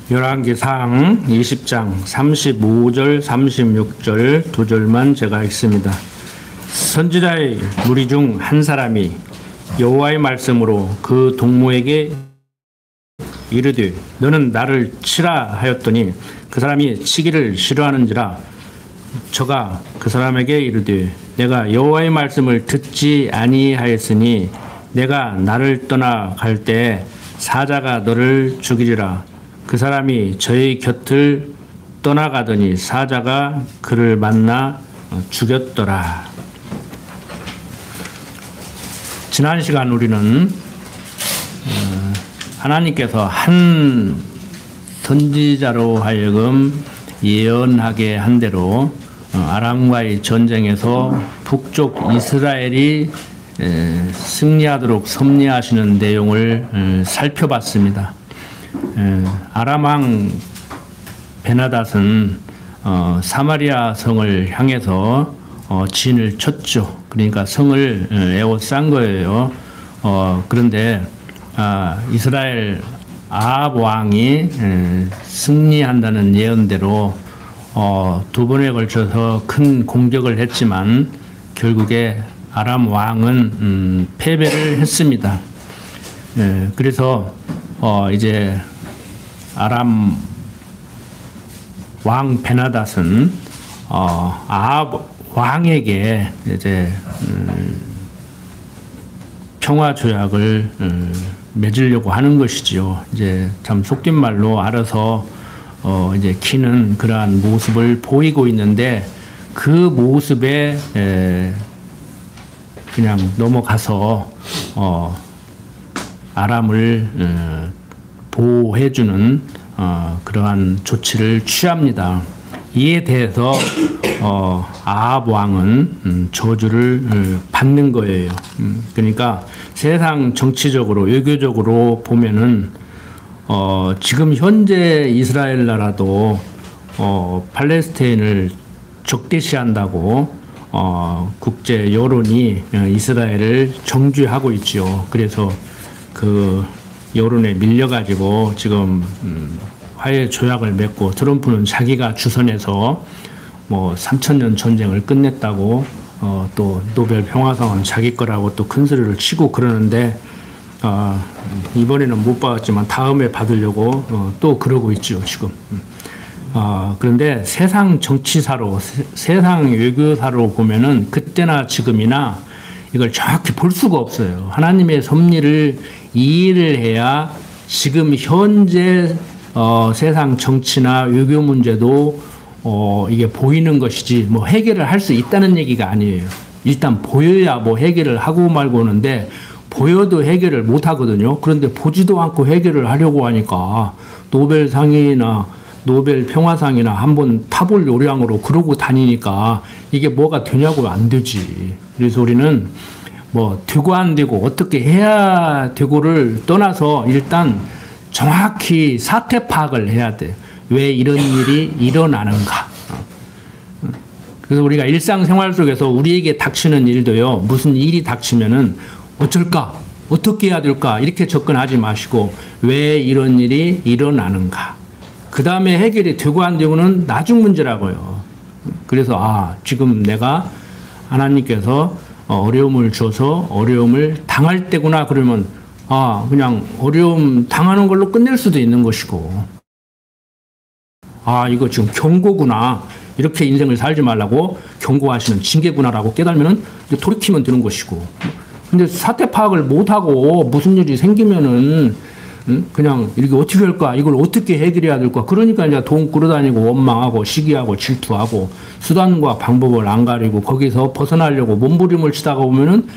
열왕기상 20장 35절 36절 두 절만 제가 읽습니다. 선지자의 무리 중 한 사람이 여호와의 말씀으로 그 동무에게 이르되 너는 나를 치라 하였더니 그 사람이 치기를 싫어하는지라 저가 그 사람에게 이르되 내가 여호와의 말씀을 듣지 아니하였으니 내가 나를 떠나 갈 때 사자가 너를 죽이리라. 그 사람이 저의 곁을 떠나가더니 사자가 그를 만나 죽였더라. 지난 시간 우리는 하나님께서 한 선지자로 하여금 예언하게 한 대로 아람과의 전쟁에서 북쪽 이스라엘이 승리하도록 섭리하시는 내용을 살펴봤습니다. 아람 왕 베나닷은 사마리아 성을 향해서 진을 쳤죠. 그러니까 성을 에워싼 거예요. 그런데 이스라엘 아합 왕이 승리한다는 예언대로 두 번에 걸쳐서 큰 공격을 했지만 결국에 아람 왕은 패배를 했습니다. 그래서 이제 아람 왕 베나닷은 아합 왕에게 이제 평화 조약을 맺으려고 하는 것이지요. 이제 참 속된 말로 알아서 이제 키는 그러한 모습을 보이고 있는데 그 모습에 그냥 넘어가서 아람을 보호해주는 그러한 조치를 취합니다. 이에 대해서 아합 왕은 저주를 받는 거예요. 그러니까 세상 정치적으로 외교적으로 보면은 지금 현재 이스라엘 나라도 팔레스타인을 적대시한다고 국제 여론이 이스라엘을 정죄하고 있죠. 그래서 그 여론에 밀려가지고 지금 화해 조약을 맺고 트럼프는 자기가 주선해서 뭐 3,000년 전쟁을 끝냈다고 또 노벨 평화상은 자기 거라고 또 큰 소리를 치고 그러는데 이번에는 못 받았지만 다음에 받으려고 또 그러고 있죠 지금. 그런데 세상 정치사로 세상 외교사로 보면은 그때나 지금이나 이걸 정확히 볼 수가 없어요. 하나님의 섭리를 이해를 해야 지금 현재 세상 정치나 외교 문제도 이게 보이는 것이지 뭐 해결을 할 수 있다는 얘기가 아니에요. 일단 보여야 뭐 해결을 하고 말고 오는데 보여도 해결을 못 하거든요. 그런데 보지도 않고 해결을 하려고 하니까 노벨상이나 노벨 평화상이나 한번 타볼 요량으로 그러고 다니니까 이게 뭐가 되냐고 안 되지. 그래서 우리는 뭐 되고 안 되고 어떻게 해야 되고를 떠나서 일단 정확히 사태 파악을 해야 돼. 왜 이런 일이 일어나는가. 그래서 우리가 일상생활 속에서 우리에게 닥치는 일도요. 무슨 일이 닥치면은 어쩔까? 어떻게 해야 될까? 이렇게 접근하지 마시고 왜 이런 일이 일어나는가. 그 다음에 해결이 되고 안 되고는 나중 문제라고요. 그래서 지금 내가 하나님께서 어려움을 줘서 어려움을 당할 때구나 그러면 그냥 어려움 당하는 걸로 끝낼 수도 있는 것이고 이거 지금 경고구나 이렇게 인생을 살지 말라고 경고하시는 징계구나라고 깨달으면 이제 돌이키면 되는 것이고 근데 사태 파악을 못하고 무슨 일이 생기면은 그냥 이렇게 어떻게 할까 이걸 어떻게 해결해야 될까 그러니까 이제 돈 끌어다니고 원망하고 시기하고 질투하고 수단과 방법을 안 가리고 거기서 벗어나려고 몸부림을 치다가 보면은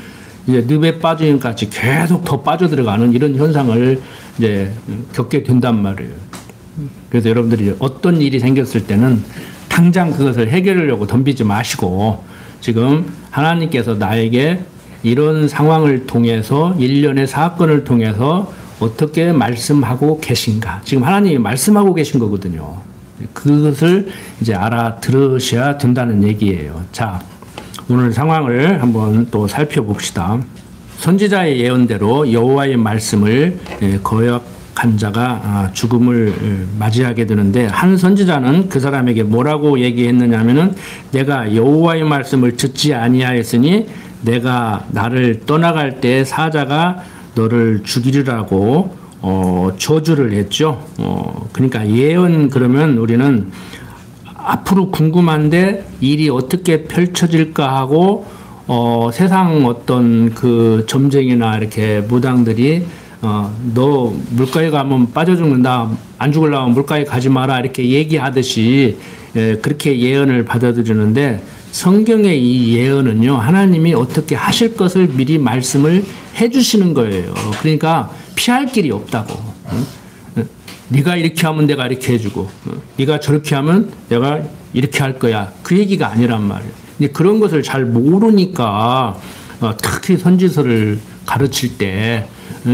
이제 늪에 빠지는 같이 계속 더 빠져들어가는 이런 현상을 이제 겪게 된단 말이에요. 그래서 여러분들이 어떤 일이 생겼을 때는 당장 그것을 해결하려고 덤비지 마시고 지금 하나님께서 나에게 이런 상황을 통해서 일련의 사건을 통해서 어떻게 말씀하고 계신가 지금 하나님이 말씀하고 계신 거거든요. 그것을 이제 알아들으셔야 된다는 얘기예요. 자, 오늘 상황을 한번 또 살펴봅시다. 선지자의 예언대로 여호와의 말씀을 간 자가 죽음을 맞이하게 되는데, 한 선지자는 그 사람에게 뭐라고 얘기했느냐면은, 내가 여호와의 말씀을 듣지 아니하였으니 내가 나를 떠나갈 때 사자가 너를 죽이리라고 저주를 했죠. 그러니까 예언, 그러면 우리는 앞으로 궁금한데 일이 어떻게 펼쳐질까 하고 세상 어떤 그 점쟁이나 이렇게 무당들이 너 물가에 가면 빠져 죽는다, 안 죽으려면 물가에 가지 마라, 이렇게 얘기하듯이 그렇게 예언을 받아들이는데, 성경의 이 예언은요, 하나님이 어떻게 하실 것을 미리 말씀을 해주시는 거예요. 그러니까 피할 길이 없다고. 네가 이렇게 하면 내가 이렇게 해주고, 네가 저렇게 하면 내가 이렇게 할 거야, 그 얘기가 아니란 말이에요. 근데 그런 것을 잘 모르니까 특히 선지서를 가르칠 때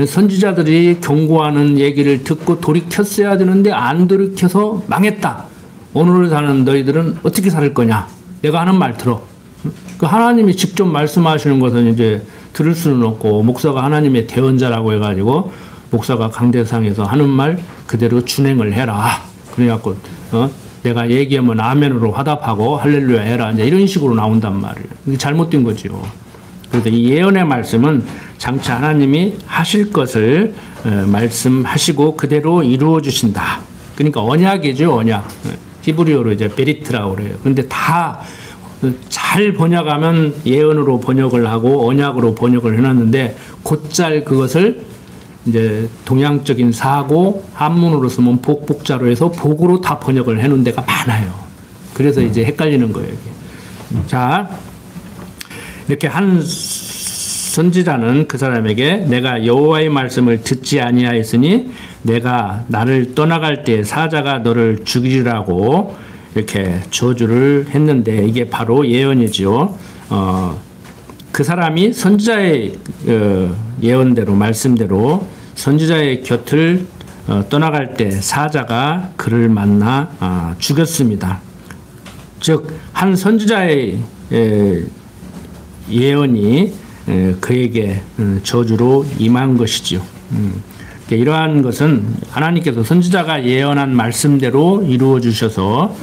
선지자들이 경고하는 얘기를 듣고 돌이켰어야 되는데 안 돌이켜서 망했다. 오늘을 사는 너희들은 어떻게 살 거냐? 내가 하는 말 들어. 그 하나님이 직접 말씀하시는 것은 이제 들을 수는 없고, 목사가 하나님의 대언자라고 해가지고 목사가 강대상에서 하는 말 그대로 준행을 해라. 그래갖고 내가 얘기하면 아멘으로 화답하고 할렐루야 해라, 이제 이런 식으로 나온단 말이에요. 이게 잘못된 거죠. 그래서 이 예언의 말씀은 장차 하나님이 하실 것을 말씀하시고 그대로 이루어 주신다. 그러니까 언약이죠, 언약. 히브리어로 이제 베리트라고 그래요. 그런데 다 잘 번역하면 예언으로 번역을 하고 언약으로 번역을 해놨는데, 곧잘 그것을 이제 동양적인 사고, 한문으로 쓰면 복복자로 해서 복으로 다 번역을 해놓은 데가 많아요. 그래서 이제 헷갈리는 거예요, 이게. 자, 이렇게 한 선지자는 그 사람에게 내가 여호와의 말씀을 듣지 아니하였으니 내가 나를 떠나갈 때 사자가 너를 죽이리라고 이렇게 저주를 했는데, 이게 바로 예언이지요. 그 사람이 선지자의 예언대로, 말씀대로 선지자의 곁을 떠나갈 때 사자가 그를 만나 죽였습니다. 즉, 한 선지자의 예언이 그에게 저주로 임한 것이죠. 이러한 것은 하나님께서 선지자가 예언한 말씀대로 이루어 주셔서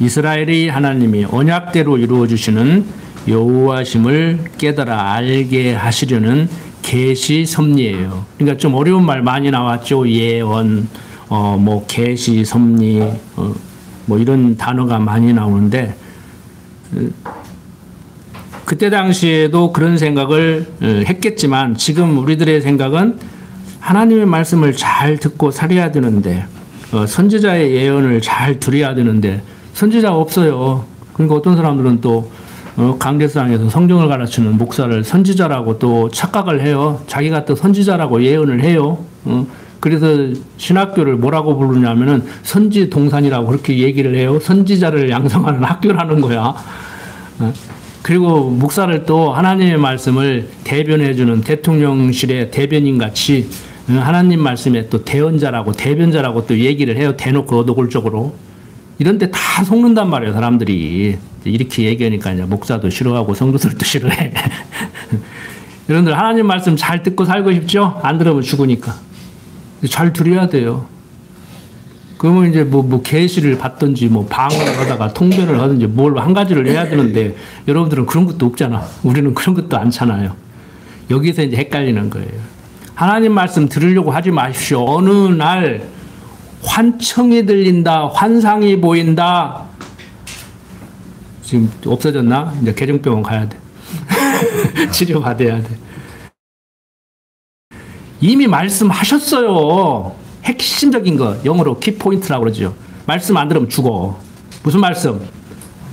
이스라엘의 하나님이 언약대로 이루어 주시는 여호와심을 깨달아 알게 하시려는 계시 섭리예요. 그러니까 좀 어려운 말 많이 나왔죠. 예언, 뭐 계시, 섭리, 뭐 이런 단어가 많이 나오는데, 그때 당시에도 그런 생각을 했겠지만, 지금 우리들의 생각은 하나님의 말씀을 잘 듣고 살아야 되는데, 선지자의 예언을 잘 들어야 되는데, 선지자가 없어요. 그러니까 어떤 사람들은 또 강대상에서 성경을 가르치는 목사를 선지자라고 또 착각을 해요. 자기가 또 선지자라고 예언을 해요. 그래서 신학교를 뭐라고 부르냐면은 선지동산이라고 그렇게 얘기를 해요. 선지자를 양성하는 학교라는 거야. 그리고 목사를 또 하나님의 말씀을 대변해주는 대통령실의 대변인 같이 하나님 말씀에 또 대언자라고, 대변자라고 또 얘기를 해요. 대놓고 노골적으로. 이런데 다 속는단 말이에요, 사람들이. 이렇게 얘기하니까 이제 목사도 싫어하고 성도들도 싫어해. 여러분들 하나님 말씀 잘 듣고 살고 싶죠? 안 들으면 죽으니까. 잘 들어야 돼요. 그러면 이제 뭐 계시를 받든지 뭐 방언을 하다가 통변을 하든지 뭘 한 가지를 해야 되는데, 여러분들은 그런 것도 없잖아. 우리는 그런 것도 않잖아요. 여기서 이제 헷갈리는 거예요. 하나님 말씀 들으려고 하지 마십시오. 어느 날 환청이 들린다, 환상이 보인다. 지금 없어졌나? 이제 개정병원 가야 돼. 치료받아야 돼. 이미 말씀하셨어요. 핵심적인 거, 영어로 키포인트라고 그러죠. 말씀 안 들으면 죽어. 무슨 말씀?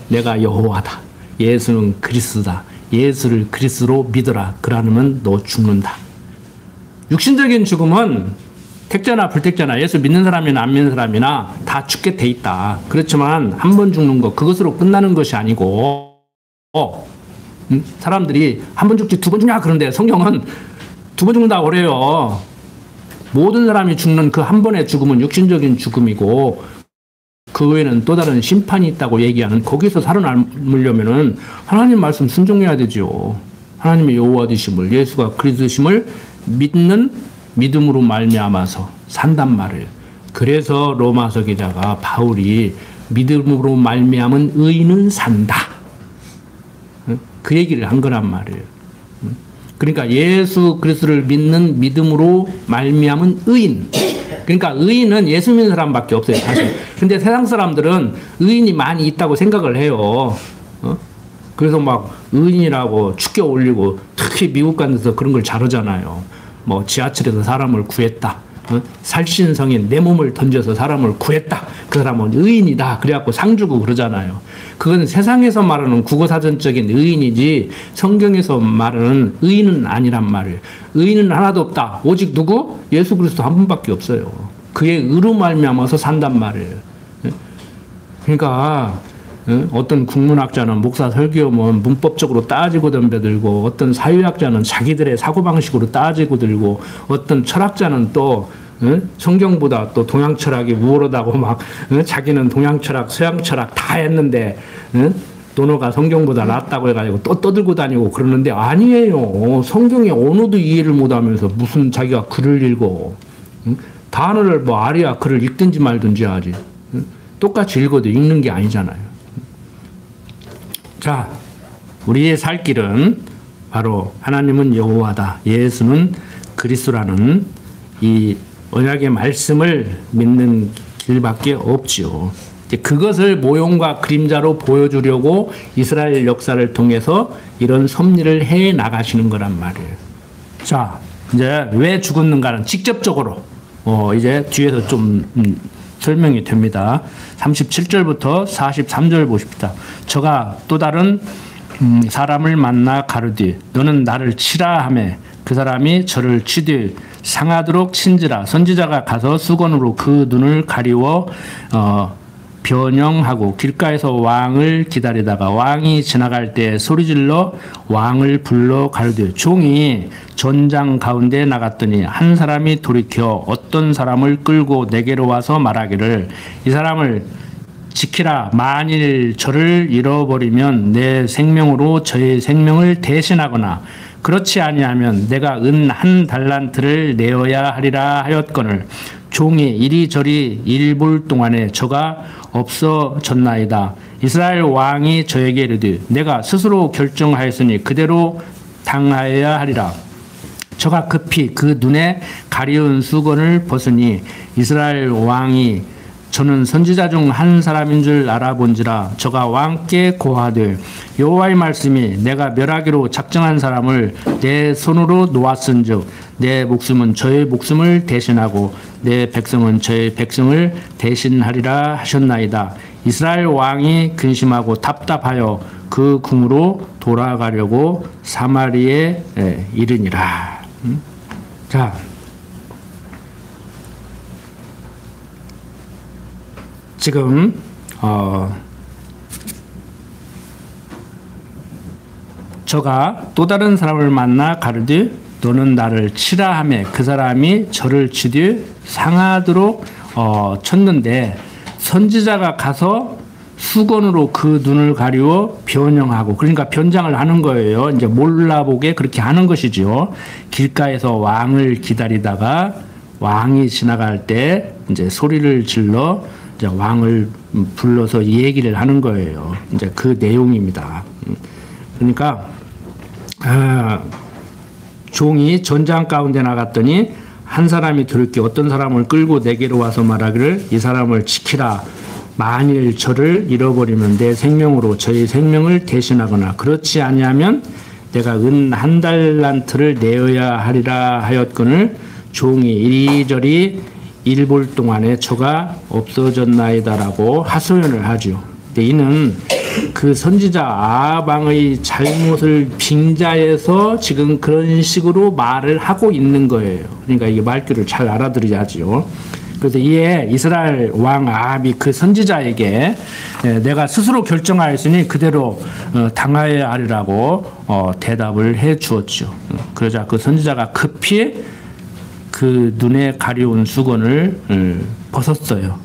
내가 여호와다. 예수는 그리스도다. 예수를 그리스도로 믿어라. 그러면 너 죽는다. 육신적인 죽음은 택자나 불택자나 예수 믿는 사람이나 안 믿는 사람이나 다 죽게 돼 있다. 그렇지만 한 번 죽는 거, 그것으로 끝나는 것이 아니고, 사람들이 한 번 죽지 두 번 죽냐 그런데 성경은 두 번 죽는다고 그래요. 모든 사람이 죽는 그 한 번의 죽음은 육신적인 죽음이고, 그 외에는 또 다른 심판이 있다고 얘기하는, 거기서 살아남으려면은 하나님 말씀 순종해야 되죠. 하나님의 여호와 되심을, 예수가 그리스도심을 믿는 믿음으로 말미암아서 산단 말이에요. 그래서 로마서 기자가 바울이 믿음으로 말미암은 의인은 산다. 그 얘기를 한 거란 말이에요. 그러니까 예수 그리스도를 믿는 믿음으로 말미암은 의인. 그러니까 의인은 예수 믿는 사람밖에 없어요, 사실. 근데 세상 사람들은 의인이 많이 있다고 생각을 해요. 그래서 막 의인이라고 축겨 올리고, 특히 미국 같은 데서 그런 걸 잘하잖아요. 뭐 지하철에서 사람을 구했다. 살신성인 내 몸을 던져서 사람을 구했다. 그 사람은 의인이다. 그래갖고 상 주고 그러잖아요. 그건 세상에서 말하는 국어사전적인 의인이지 성경에서 말하는 의인은 아니란 말이에요. 의인은 하나도 없다. 오직 누구? 예수 그리스도 한 분밖에 없어요. 그의 의로 말미암아서 산단 말이에요. 그러니까 어떤 국문학자는 목사 설교면 문법적으로 따지고 덤벼들고, 어떤 사회학자는 자기들의 사고방식으로 따지고 들고, 어떤 철학자는 또 성경보다 또 동양 철학이 우월하다고 막 자기는 동양 철학, 서양 철학 다 했는데 논어가 성경보다 낫다고 해가지고 또 떠들고 다니고 그러는데, 아니에요. 성경의 언어도 이해를 못하면서 무슨 자기가 글을 읽어. 단어를 뭐 아리아 글을 읽든지 말든지 하지. 똑같이 읽어도 읽는 게 아니잖아요. 자, 우리의 살 길은 바로 하나님은 여호와다, 예수는 그리스도라는 이 언약의 말씀을 믿는 길밖에 없지요. 그것을 모형과 그림자로 보여주려고 이스라엘 역사를 통해서 이런 섭리를 해 나가시는 거란 말이에요. 자, 이제 왜 죽었는가는 직접적으로 이제 뒤에서 좀 설명이 됩니다. 37절부터 43절 보십시다. 저가 또 다른 사람을 만나 가르되 너는 나를 치라 하매 그 사람이 저를 치되 상하도록 친지라. 선지자가 가서 수건으로 그 눈을 가리워 변형하고 길가에서 왕을 기다리다가 왕이 지나갈 때 소리질러 왕을 불러 가르되 종이 전장 가운데 나갔더니 한 사람이 돌이켜 어떤 사람을 끌고 내게로 와서 말하기를 이 사람을 지키라. 만일 저를 잃어버리면 내 생명으로 저의 생명을 대신하거나 그렇지 아니하면 내가 은 1달란트를 내어야 하리라 하였거늘 종이 이리저리 일 볼 동안에 저가 없어졌나이다. 이스라엘 왕이 저에게 이르되 내가 스스로 결정하였으니 그대로 당하여야 하리라. 저가 급히 그 눈에 가리운 수건을 벗으니 이스라엘 왕이 저는 선지자 중 한 사람인 줄 알아본지라. 저가 왕께 고하되 여호와의 말씀이 내가 멸하기로 작정한 사람을 내 손으로 놓았은즉 내 목숨은 저의 목숨을 대신하고 내 백성은 저의 백성을 대신하리라 하셨나이다. 이스라엘 왕이 근심하고 답답하여 그 궁으로 돌아가려고 사마리에 이르니라. 자, 지금 저가 또 다른 사람을 만나 가르되 너는 나를 치라 하매 그 사람이 저를 치되 상하도록 쳤는데 선지자가 가서 수건으로 그 눈을 가리워 변형하고, 그러니까 변장을 하는 거예요. 이제 몰라보게 그렇게 하는 것이지요. 길가에서 왕을 기다리다가 왕이 지나갈 때 이제 소리를 질러 이제 왕을 불러서 얘기를 하는 거예요. 이제 그 내용입니다. 그러니까 종이 전장 가운데 나갔더니 한 사람이 들게 어떤 사람을 끌고 내게로 와서 말하기를 이 사람을 지키라. 만일 저를 잃어버리면 내 생명으로 저의 생명을 대신하거나 그렇지 아니하면 내가 은 1달란트를 내어야 하리라 하였거늘 종이 이리저리 일 볼 동안에 저가 없어졌나이다라고 하소연을 하죠. 근데 이는 그 선지자 아합왕의 잘못을 빙자해서 지금 그런 식으로 말을 하고 있는 거예요. 그러니까 이게 말귀를 잘 알아들어야지요. 그래서 이에 이스라엘 왕 아합이 그 선지자에게 내가 스스로 결정하였으니 그대로 당하여야 하리라고 대답을 해 주었죠. 그러자 그 선지자가 급히 그 눈에 가려운 수건을 벗었어요.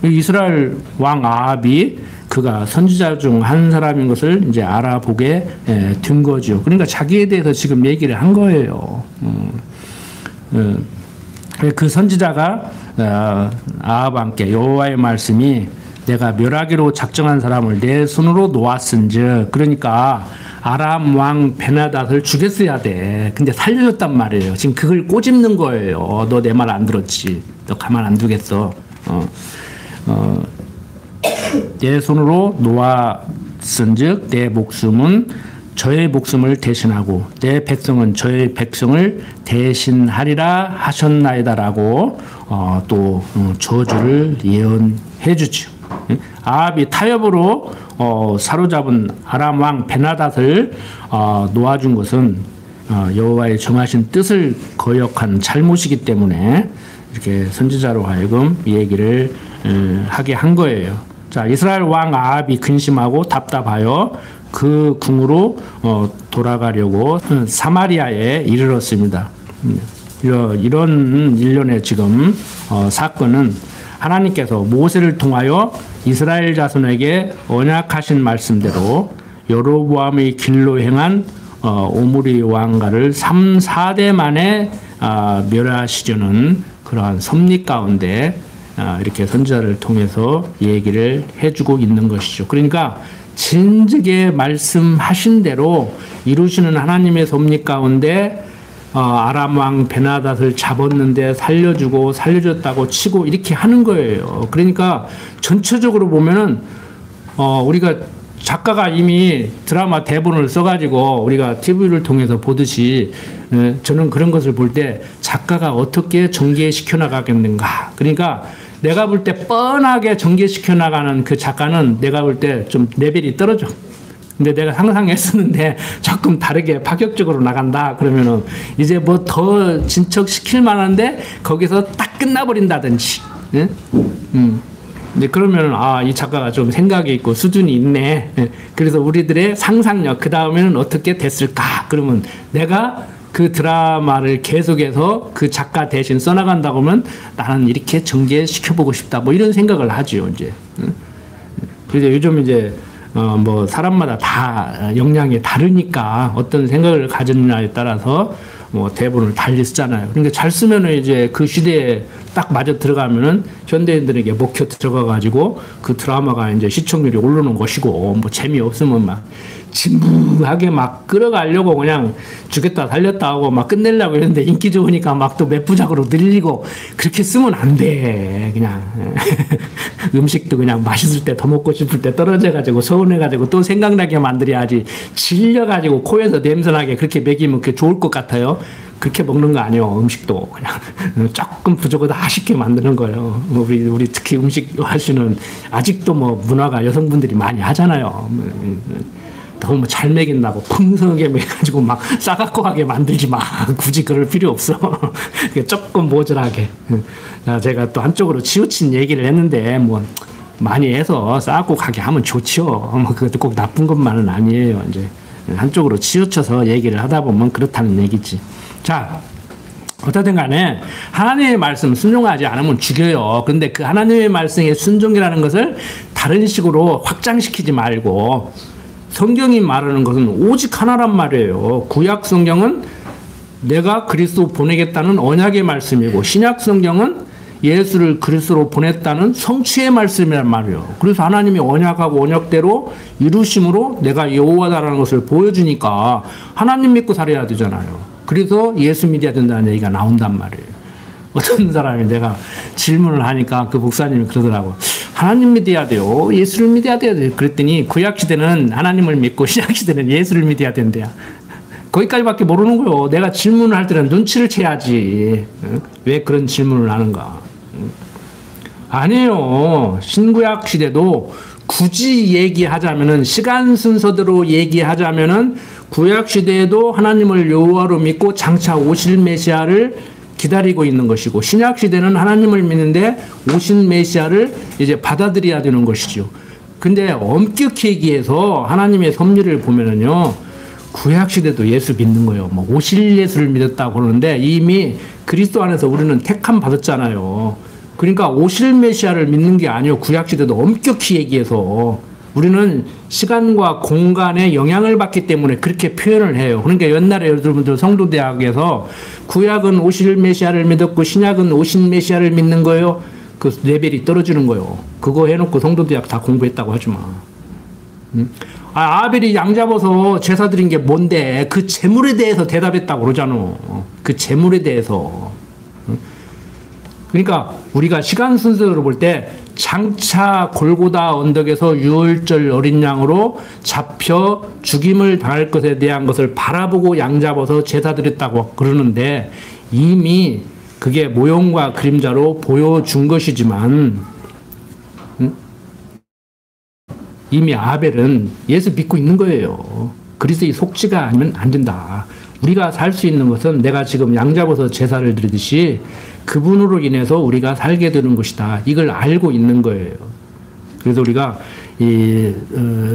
이스라엘 왕 아합이 그가 선지자 중 한 사람인 것을 이제 알아보게 된 거죠. 그러니까 자기에 대해서 지금 얘기를 한 거예요. 그 선지자가 아합 왕께 여호와의 말씀이 내가 멸하기로 작정한 사람을 내 손으로 놓았은즉, 그러니까 아람 왕 베나닷을 죽였어야 돼. 근데 살려줬단 말이에요. 지금 그걸 꼬집는 거예요. 너 내 말 안 들었지. 너 가만 안 두겠어. 내 손으로 놓았은즉 내 목숨은 저의 목숨을 대신하고 내 백성은 저의 백성을 대신하리라 하셨나이다라고 또 저주를 예언해 주죠. 아합이 타협으로 사로잡은 아람 왕 베나닷을 놓아준 것은 여호와의 정하신 뜻을 거역한 잘못이기 때문에 이렇게 선지자로 하여금 이 얘기를 하게 한 거예요. 자, 이스라엘 왕 아합이 근심하고 답답하여 그 궁으로 돌아가려고 사마리아에 이르렀습니다. 이런 일련의 지금 사건은 하나님께서 모세를 통하여 이스라엘 자손에게 언약하신 말씀대로 여로보암의 길로 행한 오므리 왕가를 3, 4대 만에 멸하시려는 그러한 섭리 가운데 이렇게 선지자를 통해서 얘기를 해주고 있는 것이죠. 그러니까 진즉에 말씀하신 대로 이루시는 하나님의 섭리 가운데 아람 왕 베나닷을 잡았는데 살려주고 살려줬다고 치고 이렇게 하는 거예요. 그러니까 전체적으로 보면은 우리가 작가가 이미 드라마 대본을 써가지고 우리가 TV를 통해서 보듯이 저는 그런 것을 볼 때 작가가 어떻게 전개시켜 나가겠는가. 그러니까 내가 볼 때 뻔하게 전개시켜 나가는 그 작가는 내가 볼 때 좀 레벨이 떨어져. 근데 내가 상상했었는데 조금 다르게 파격적으로 나간다 그러면은 이제 뭐 더 진척시킬 만한데 거기서 딱 끝나버린다든지. 예? 근데 그러면은 이 작가가 좀 생각이 있고 수준이 있네. 예. 그래서 우리들의 상상력 그 다음에는 어떻게 됐을까? 그러면 내가 그 드라마를 계속해서 그 작가 대신 써나간다고 하면 나는 이렇게 전개시켜보고 싶다. 뭐 이런 생각을 하죠, 이제. 그래서 요즘 이제, 뭐, 사람마다 다 역량이 다르니까 어떤 생각을 가졌느냐에 따라서 뭐 대본을 달리 쓰잖아요. 그러니까 잘 쓰면은 이제 그 시대에 딱 맞아 들어가면은 현대인들에게 먹혀 들어가가지고 그 드라마가 이제 시청률이 오르는 것이고 뭐 재미없으면 막 진부하게 막 끌어가려고 그냥 죽였다 살렸다 하고 막 끝내려고 했는데 인기 좋으니까 막 또 몇 부작으로 늘리고 그렇게 쓰면 안 돼. 그냥 음식도 그냥 맛있을 때 더 먹고 싶을 때 떨어져가지고 서운해가지고 또 생각나게 만들어야지. 질려가지고 코에서 냄새나게 그렇게 먹이면 그게 좋을 것 같아요. 그렇게 먹는 거 아니에요. 음식도 그냥 조금 부족하다 아쉽게 만드는 거예요. 우리 특히 음식 하시는 아직도 뭐 문화가 여성분들이 많이 하잖아요. 너무 잘 먹인다고 풍성하게 먹여가지고 막 싸가꼬하게 만들지 마. 굳이 그럴 필요 없어. 조금 모자라게. 제가 또 한쪽으로 치우친 얘기를 했는데 뭐 많이 해서 싸가꼬하게 하면 좋죠. 뭐 그것도 꼭 나쁜 것만은 아니에요. 이제 한쪽으로 치우쳐서 얘기를 하다 보면 그렇다는 얘기지. 자, 어쨌든 간에 하나님의 말씀 순종하지 않으면 죽여요. 근데 그 하나님의 말씀의 순종이라는 것을 다른 식으로 확장시키지 말고 성경이 말하는 것은 오직 하나란 말이에요. 구약 성경은 내가 그리스도 보내겠다는 언약의 말씀이고 신약 성경은 예수를 그리스도로 보냈다는 성취의 말씀이란 말이에요. 그래서 하나님이 언약하고 언약대로 이루심으로 내가 여호와다라는 것을 보여주니까 하나님 믿고 살아야 되잖아요. 그래서 예수 믿어야 된다는 얘기가 나온단 말이에요. 어떤 사람이 내가 질문을 하니까 그 목사님이 그러더라고. 하나님 믿어야 돼요. 예수를 믿어야 돼요. 그랬더니 구약시대는 하나님을 믿고 신약시대는 예수를 믿어야 된대요. 거기까지밖에 모르는 거요. 내가 질문을 할 때는 눈치를 채야지. 왜 그런 질문을 하는가. 아니에요. 신구약 시대도 굳이 얘기하자면은 시간 순서대로 얘기하자면은 구약 시대에도 하나님을 여호와로 믿고 장차 오실 메시아를 기다리고 있는 것이고 신약 시대는 하나님을 믿는데 오신 메시아를 이제 받아들여야 되는 것이죠. 근데 엄격히 얘기해서 하나님의 섭리를 보면은요. 구약 시대도 예수 믿는 거예요. 뭐 오실 예수를 믿었다고 그러는데 이미 그리스도 안에서 우리는 택함 받았잖아요. 그러니까 오실 메시아를 믿는 게 아니에요. 구약 시대도 엄격히 얘기해서 우리는 시간과 공간에 영향을 받기 때문에 그렇게 표현을 해요. 그러니까 옛날에 여러분들 성도대학에서 구약은 오실 메시아를 믿었고 신약은 오신 메시아를 믿는 거예요. 그 레벨이 떨어지는 거예요. 그거 해놓고 성도대학 다 공부했다고 하지 마. 아벨이 양 잡아서 제사 드린 게 뭔데? 그 재물에 대해서 대답했다고 그러잖아. 그 재물에 대해서. 그러니까 우리가 시간 순서로 볼 때 장차 골고다 언덕에서 유월절 어린 양으로 잡혀 죽임을 당할 것에 대한 것을 바라보고 양 잡아서 제사 드렸다고 그러는데 이미 그게 모형과 그림자로 보여준 것이지만 이미 아벨은 예수 믿고 있는 거예요. 그리스도의 속지가 아니면 안 된다. 우리가 살 수 있는 것은 내가 지금 양 잡아서 제사를 드리듯이 그분으로 인해서 우리가 살게 되는 것이다. 이걸 알고 있는 거예요. 그래서 우리가 이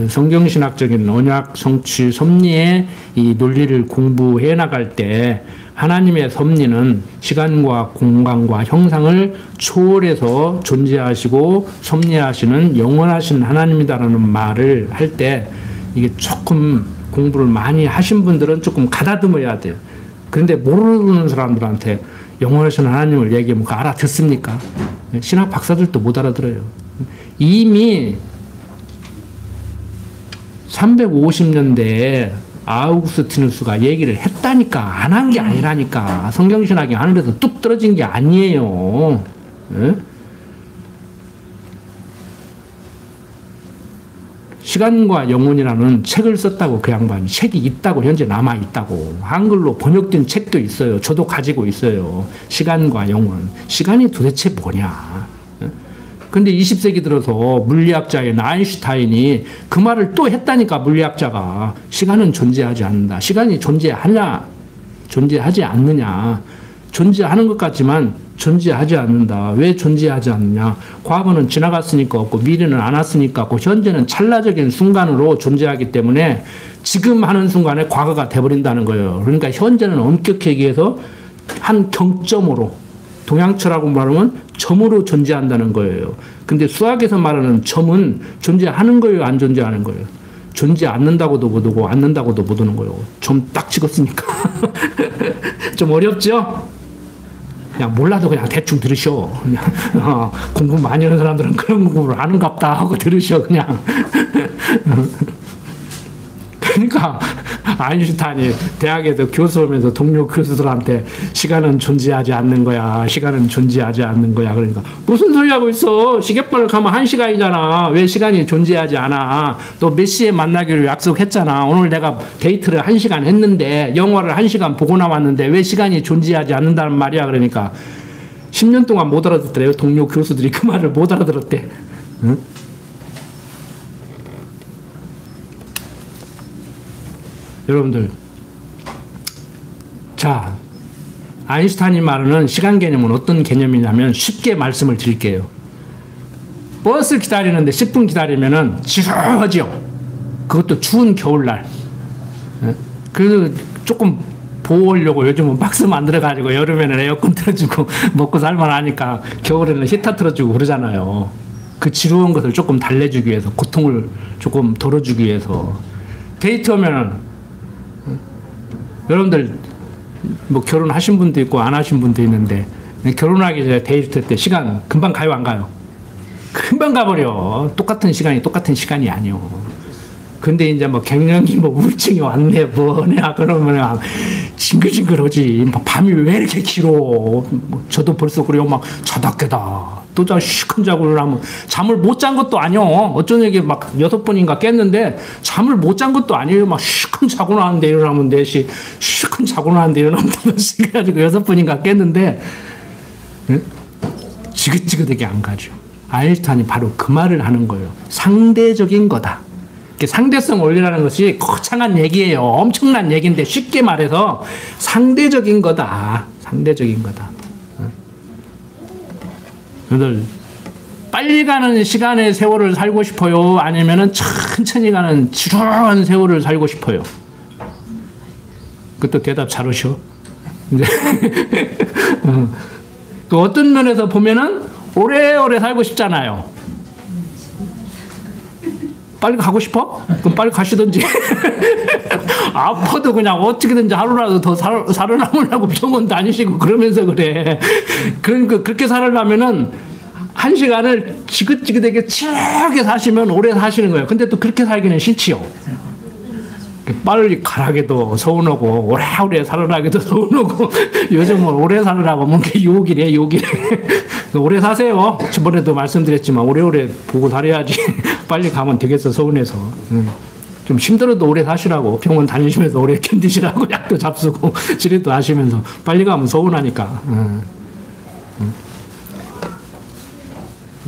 성경신학적인 언약, 성취, 섭리의 이 논리를 공부해 나갈 때 하나님의 섭리는 시간과 공간과 형상을 초월해서 존재하시고 섭리하시는 영원하신 하나님이다라는 말을 할 때 이게 조금 공부를 많이 하신 분들은 조금 가다듬어야 돼요. 그런데 모르는 사람들한테 영원하신 하나님을 얘기하면 그거 알아듣습니까? 신학 박사들도 못 알아들어요. 이미 350년대에 아우구스티누스가 얘기를 했다니까. 안 한 게 아니라니까. 성경신학이 하늘에서 뚝 떨어진 게 아니에요. 에? 시간과 영혼이라는 책을 썼다고 그 양반이. 책이 있다고, 현재 남아있다고. 한글로 번역된 책도 있어요. 저도 가지고 있어요. 시간과 영혼. 시간이 도대체 뭐냐. 근데 20세기 들어서 물리학자인 아인슈타인이 그 말을 또 했다니까. 물리학자가. 시간은 존재하지 않는다. 시간이 존재하냐? 존재하지 않느냐? 존재하는 것 같지만 존재하지 않는다. 왜 존재하지 않느냐? 과거는 지나갔으니까 없고 미래는 안 왔으니까 없고 현재는 찰나적인 순간으로 존재하기 때문에 지금 하는 순간에 과거가 돼버린다는 거예요. 그러니까 현재는 엄격히 얘기해서 한 경점으로, 동양철하고 말하면 점으로 존재한다는 거예요. 근데 수학에서 말하는 점은 존재하는 거예요, 안 존재하는 거예요? 존재 않는다고도 못 오고 않는다고도 못 오는 거예요. 점 딱 찍었으니까. 좀 어렵죠? 그냥 몰라도 그냥 대충 들으셔. 그냥 공부 많이 하는 사람들은 그런 공부를 아는갑다 하고 들으셔 그냥. 그러니까 아인슈타인이 대학에서 교수하면서 동료 교수들한테 시간은 존재하지 않는 거야. 시간은 존재하지 않는 거야. 그러니까 무슨 소리 하고 있어. 시계방을 가면 1시간이잖아. 왜 시간이 존재하지 않아. 또 몇 시에 만나기로 약속했잖아. 오늘 내가 데이트를 1시간 했는데 영화를 1시간 보고 나왔는데 왜 시간이 존재하지 않는다는 말이야. 그러니까 10년 동안 못 알아듣더래요. 동료 교수들이 그 말을 못 알아들었대. 응? 여러분들, 자, 아인슈타인이 말하는 시간 개념은 어떤 개념이냐면 쉽게 말씀을 드릴게요. 버스 기다리는데 10분 기다리면은 지루하죠. 그것도 추운 겨울날. 그래서 조금 보호하려고 요즘은 박스 만들어가지고 여름에는 에어컨 틀어주고 먹고 살만하니까 겨울에는 히터 틀어주고 그러잖아요. 그 지루한 것을 조금 달래주기 위해서, 고통을 조금 덜어주기 위해서. 데이트하면은 여러분들 뭐 결혼하신 분도 있고 안 하신 분도 있는데 결혼하기 전에 데이트 때 시간 금방 가요, 안 가요? 금방 가버려. 똑같은 시간이 아니요. 근데 이제 뭐 갱년기 뭐 우울증이 왔네 뭐냐 그러면 징글징글하지. 밤이 왜 이렇게 길어. 저도 벌써 그래요. 막 자다 깨다 또 자 시큰 자고 그러면 잠을 못 잔 것도 아니요. 어쩐 얘기 막 6번인가 깼는데 잠을 못 잔 것도 아니에요. 막 시큰 자고 나왔는데 일어나면 4시, 시큰 자고 나왔는데 일어나면 5시 해가지고 6번인가 깼는데 응? 지긋지긋하게 안 가죠. 아인슈타인이 바로 그 말을 하는 거예요. 상대적인 거다. 상대성 원리라는 것이 거창한 얘기예요. 엄청난 얘기인데 쉽게 말해서 상대적인 거다. 상대적인 거다. 여러분들 빨리 가는 시간의 세월을 살고 싶어요? 아니면은 천천히 가는 지루한 세월을 살고 싶어요? 그것도 대답 잘 오셔. 또 어떤 면에서 보면은 오래오래 살고 싶잖아요. 빨리 가고 싶어? 그럼 빨리 가시든지. 아파도 그냥 어떻게든지 하루라도 더 살아남으려고 병원 다니시고 그러면서 그래. 그러니까 그렇게 살아나면은 한 시간을 지긋지긋하게 치하게 사시면 오래 사시는 거예요. 근데 또 그렇게 살기는 싫지요. 빨리 가라기도 서운하고 오래오래 살아나기도 서운하고 요즘은 오래 살으라고 뭔가 유혹이래 유혹이래. 오래 사세요. 저번에도 말씀드렸지만 오래오래 보고 살아야지. 빨리 가면 되겠어 서운해서. 좀 힘들어도 오래 사시라고 병원 다니시면서 오래 견디시라고 약도 잡수고 치료도 하시면서 빨리 가면 서운하니까.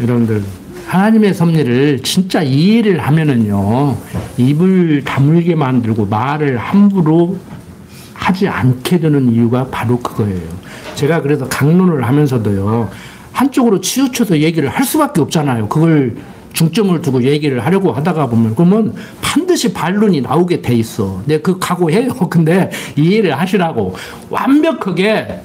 여러분들 하나님의 섭리를 진짜 이해를 하면은요 입을 다물게 만들고 말을 함부로 하지 않게 되는 이유가 바로 그거예요. 제가 그래서 강론을 하면서도요 한쪽으로 치우쳐서 얘기를 할 수밖에 없잖아요. 그걸 중점을 두고 얘기를 하려고 하다가 보면 그러면 반드시 반론이 나오게 돼 있어. 내가 그 각오해요. 근데 이해를 하시라고 완벽하게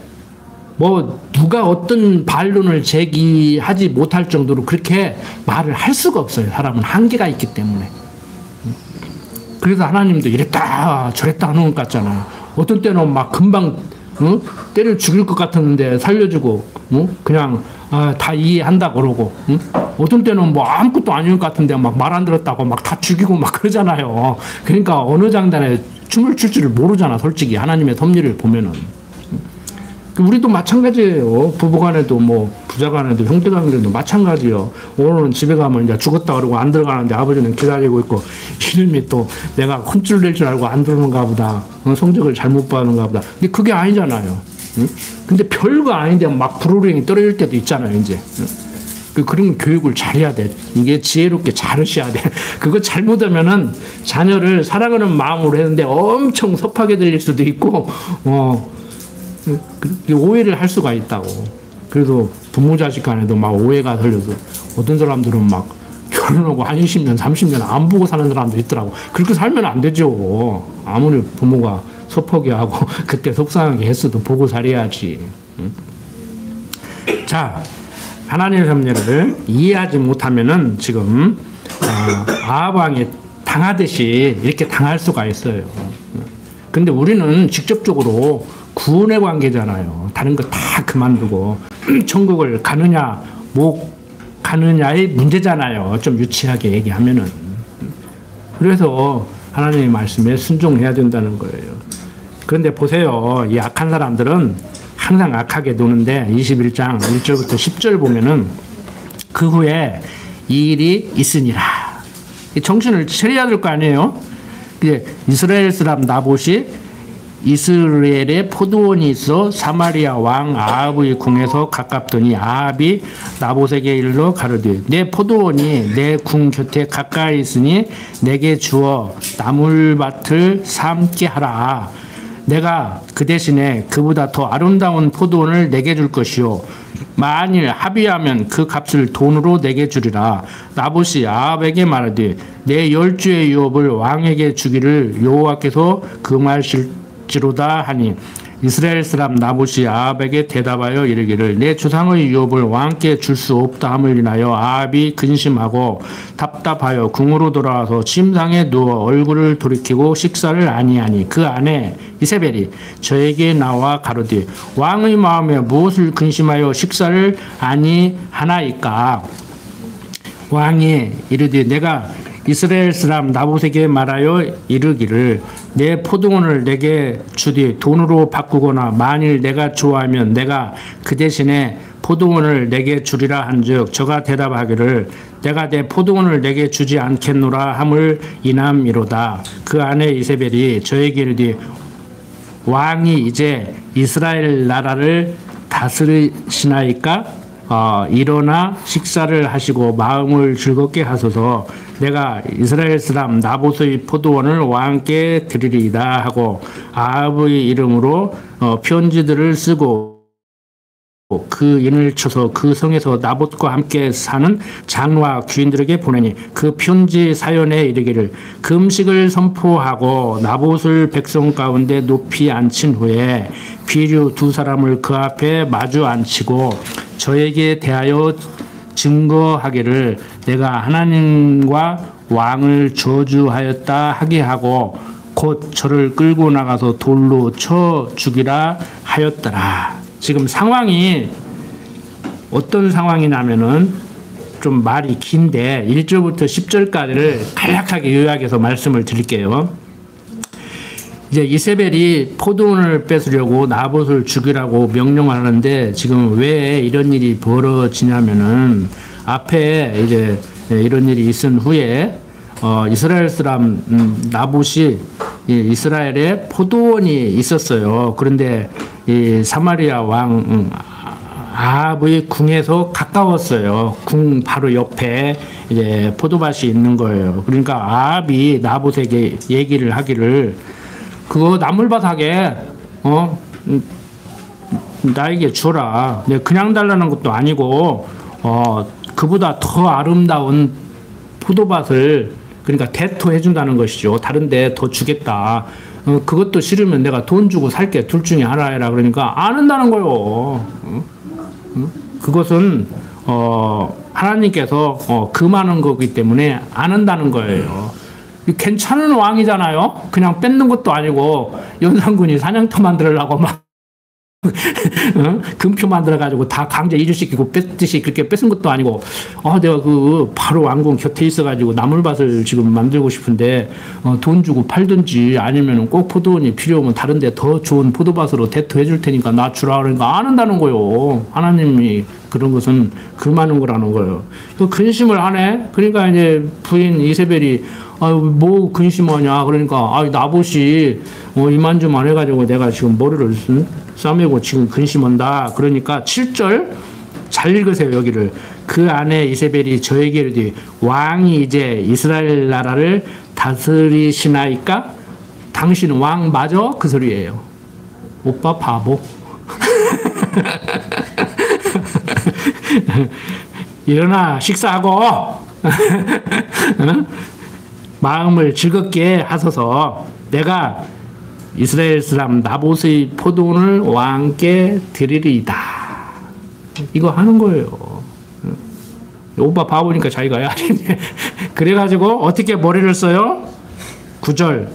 뭐 누가 어떤 반론을 제기하지 못할 정도로 그렇게 말을 할 수가 없어요. 사람은 한계가 있기 때문에. 그래서 하나님도 이랬다 저랬다 하는 것 같잖아요. 어떤 때는 막 금방 때를 죽일 것 같았는데 살려주고 그냥 다 이해한다 그러고 어떤 때는 뭐 아무것도 아닌 것 같은데 막 말 안 들었다고 막 다 죽이고 막 그러잖아요. 그러니까 어느 장단에 춤을 출 줄을 모르잖아. 솔직히 하나님의 섭리를 보면은. 우리도 마찬가지예요. 부부간에도 뭐 부자간에도 형제간에도 마찬가지예요. 오늘은 집에 가면 이제 죽었다 그러고 안 들어가는데 아버지는 기다리고 있고 이놈이 또 내가 혼쭐 낼 줄 알고 안 들어오는가 보다. 성적을 잘못 받는가 보다. 근데 그게 아니잖아요. 근데 별거 아닌데 막 불호령이 떨어질 때도 있잖아요. 이제. 그런 교육을 잘해야 돼. 이게 지혜롭게 잘하셔야 돼. 그거 잘못하면은 자녀를 사랑하는 마음으로 했는데 엄청 섭하게 들릴 수도 있고 오해를 할 수가 있다고. 그래도 부모 자식 간에도 막 오해가 걸려서 어떤 사람들은 막 결혼하고 한 20년, 30년 안 보고 사는 사람도 있더라고. 그렇게 살면 안 되죠. 아무리 부모가 섭하게 하고 그때 속상하게 했어도 보고 살아야지. 자, 하나님의 섭리를 이해하지 못하면은 지금 아합 왕이 당하듯이 이렇게 당할 수가 있어요. 근데 우리는 직접적으로 구원의 관계잖아요. 다른 거 다 그만두고 천국을 가느냐 못 가느냐의 문제잖아요. 좀 유치하게 얘기하면은. 그래서 하나님의 말씀에 순종해야 된다는 거예요. 그런데 보세요. 이 악한 사람들은 항상 악하게 노는데 21장 1절부터 10절 보면은 그 후에 이 일이 있으니라. 정신을 차려야 될 거 아니에요. 이스라엘 사람 나봇이 이스라엘에 포도원이 있어 사마리아 왕 아합의 궁에서 가깝더니 아합이 나봇에게 일러 가로되 내 포도원이 내 궁 곁에 가까이 있으니 내게 주어 나물밭을 삶게 하라. 내가 그 대신에 그보다 더 아름다운 포도원을 내게 줄 것이요 만일 합의하면 그 값을 돈으로 내게 주리라. 나봇이 아합에게 말하되 내 10주의 유업을 왕에게 주기를 여호와께서 금하실지로다 하니 이스라엘 사람 나봇이 아합에게 대답하여 이르기를 내 조상의 유업을 왕께 줄 수 없다 함을 인하여 아합이 근심하고 답답하여 궁으로 돌아와서 침상에 누워 얼굴을 돌이키고 식사를 아니하니 그 아내 이세벨이 저에게 나와 가로되 왕의 마음에 무엇을 근심하여 식사를 아니하나이까. 왕이 이르되 내가 이스라엘 사람 나봇에게 말하여 이르기를 내 포도원을 내게 주되 돈으로 바꾸거나 만일 내가 좋아하면 내가 그 대신에 포도원을 내게 주리라 한즉 저가 대답하기를 내가 내 포도원을 내게 주지 않겠노라 함을 인함이로다. 그 아내 이세벨이 저에게 이르되 왕이 이제 이스라엘 나라를 다스리시나이까? 일어나 식사를 하시고 마음을 즐겁게 하소서. 내가 이스라엘 사람 나봇의 포도원을 왕께 드리리이다 하고 아합의 이름으로 편지들을 쓰고 그 인을 쳐서 그 성에서 나봇과 함께 사는 장로와 귀인들에게 보내니 그 편지 사연에 이르기를 금식을 선포하고 나봇을 백성 가운데 높이 앉힌 후에 비류 두 사람을 그 앞에 마주 앉히고 저에게 대하여 증거하기를 내가 하나님과 왕을 저주하였다 하게 하고 곧 저를 끌고 나가서 돌로 쳐 죽이라 하였더라. 지금 상황이 어떤 상황이냐면은 좀 말이 긴데 1절부터 10절까지를 간략하게 요약해서 말씀을 드릴게요. 이제 이세벨이 포도원을 뺏으려고 나봇을 죽이라고 명령하는데 지금 왜 이런 일이 벌어지냐면은 앞에 이제 이런 일이 있은 후에 이스라엘 사람 나봇이 이스라엘에 포도원이 있었어요. 그런데 이 사마리아 왕 아합의 궁에서 가까웠어요. 궁 바로 옆에 이제 포도밭이 있는 거예요. 그러니까 아합이 나봇에게 얘기를 하기를 그거 나물바닥에 나에게 주라. 내가 그냥 달라는 것도 아니고 그보다 더 아름다운 포도밭을 그러니까 대토해 준다는 것이죠. 다른데 더 주겠다. 그것도 싫으면 내가 돈 주고 살게. 둘 중에 하나 해라. 그러니까 안 한다는 거요. 그것은 하나님께서 금하는 거기 때문에 안 한다는 거예요. 괜찮은 왕이잖아요. 그냥 뺏는 것도 아니고 연산군이 사냥터 만들려고 막 금표 만들어가지고 다 강제 이주시키고 뺏듯이 그렇게 뺏은 것도 아니고 내가 그 바로 왕궁 곁에 있어가지고 나물밭을 지금 만들고 싶은데 돈 주고 팔든지 아니면 꼭 포도원이 필요하면 다른데 더 좋은 포도밭으로 대토해 줄 테니까 나 주라 그러니까 안 한다는 거요. 하나님이 그런 것은 금하는 거라는 거예요. 또 근심을 하네. 그러니까 이제 부인 이세벨이 뭐 근심하냐 그러니까 나봇이 이만저만 해가지고 내가 지금 머리를 싸매고 지금 근심한다. 그러니까 7절 잘 읽으세요. 여기를 그 안에 이세벨이 저에게 이르되 왕이 이제 이스라엘 나라를 다스리시나이까? 당신은 왕 맞아? 그 소리예요. 오빠 바보. 일어나 식사하고 마음을 즐겁게 하소서. 내가 이스라엘 사람 나봇의 포도원을 왕께 드리리이다. 이거 하는 거예요. 오빠 바보니까 자기가 해야지. 그래가지고 어떻게 머리를 써요? 9절.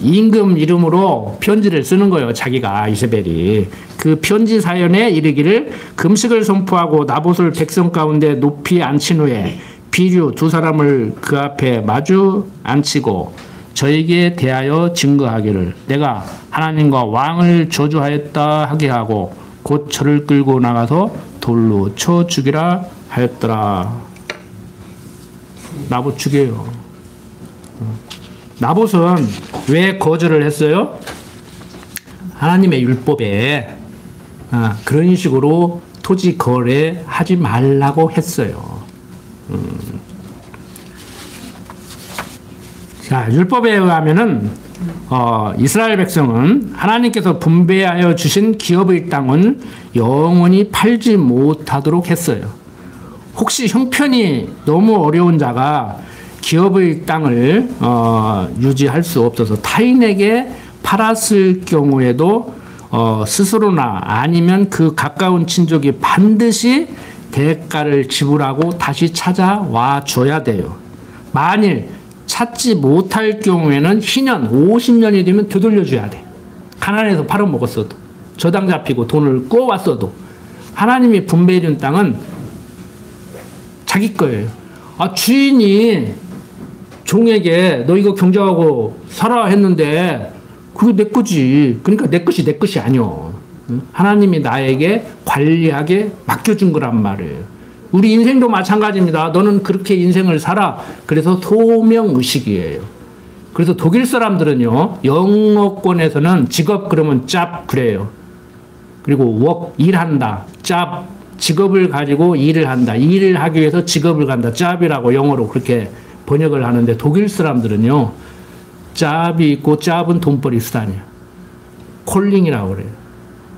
임금 이름으로 편지를 쓰는 거예요. 자기가 이세벨이. 그 편지 사연에 이르기를 금식을 선포하고 나봇을 백성 가운데 높이 앉힌 후에 비류 두 사람을 그 앞에 마주 앉히고 저에게 대하여 증거하기를 내가 하나님과 왕을 저주하였다 하게 하고 곧 저를 끌고 나가서 돌로 쳐 죽이라 하였더라. 나봇 죽여요. 나봇은 왜 거절을 했어요? 하나님의 율법에 그런 식으로 토지 거래하지 말라고 했어요. 자, 율법에 의하면은 이스라엘 백성은 하나님께서 분배하여 주신 기업의 땅은 영원히 팔지 못하도록 했어요. 혹시 형편이 너무 어려운 자가 기업의 땅을 유지할 수 없어서 타인에게 팔았을 경우에도 스스로나 아니면 그 가까운 친족이 반드시 대가를 지불하고 다시 찾아와 줘야 돼요. 만일 찾지 못할 경우에는 희년 50년이 되면 되돌려줘야 돼. 가난해서 팔아먹었어도 저당 잡히고 돈을 꼬왔어도 하나님이 분배해준 땅은 자기 거예요. 주인이 종에게 너 이거 경작하고 살아 했는데 그게 내 거지. 그러니까 내 것이 아니오. 하나님이 나에게 관리하게 맡겨준 거란 말이에요. 우리 인생도 마찬가지입니다. 너는 그렇게 인생을 살아. 그래서 소명의식이에요. 그래서 독일 사람들은요, 영어권에서는 직업 그러면 짭 그래요. 그리고 work, 일한다. 짭, 직업을 가지고 일을 한다. 일을 하기 위해서 직업을 간다. 짭이라고 영어로 그렇게 번역을 하는데 독일 사람들은요, 짭이 있고 짭은 돈벌이 수단이야. 콜링이라고 그래요.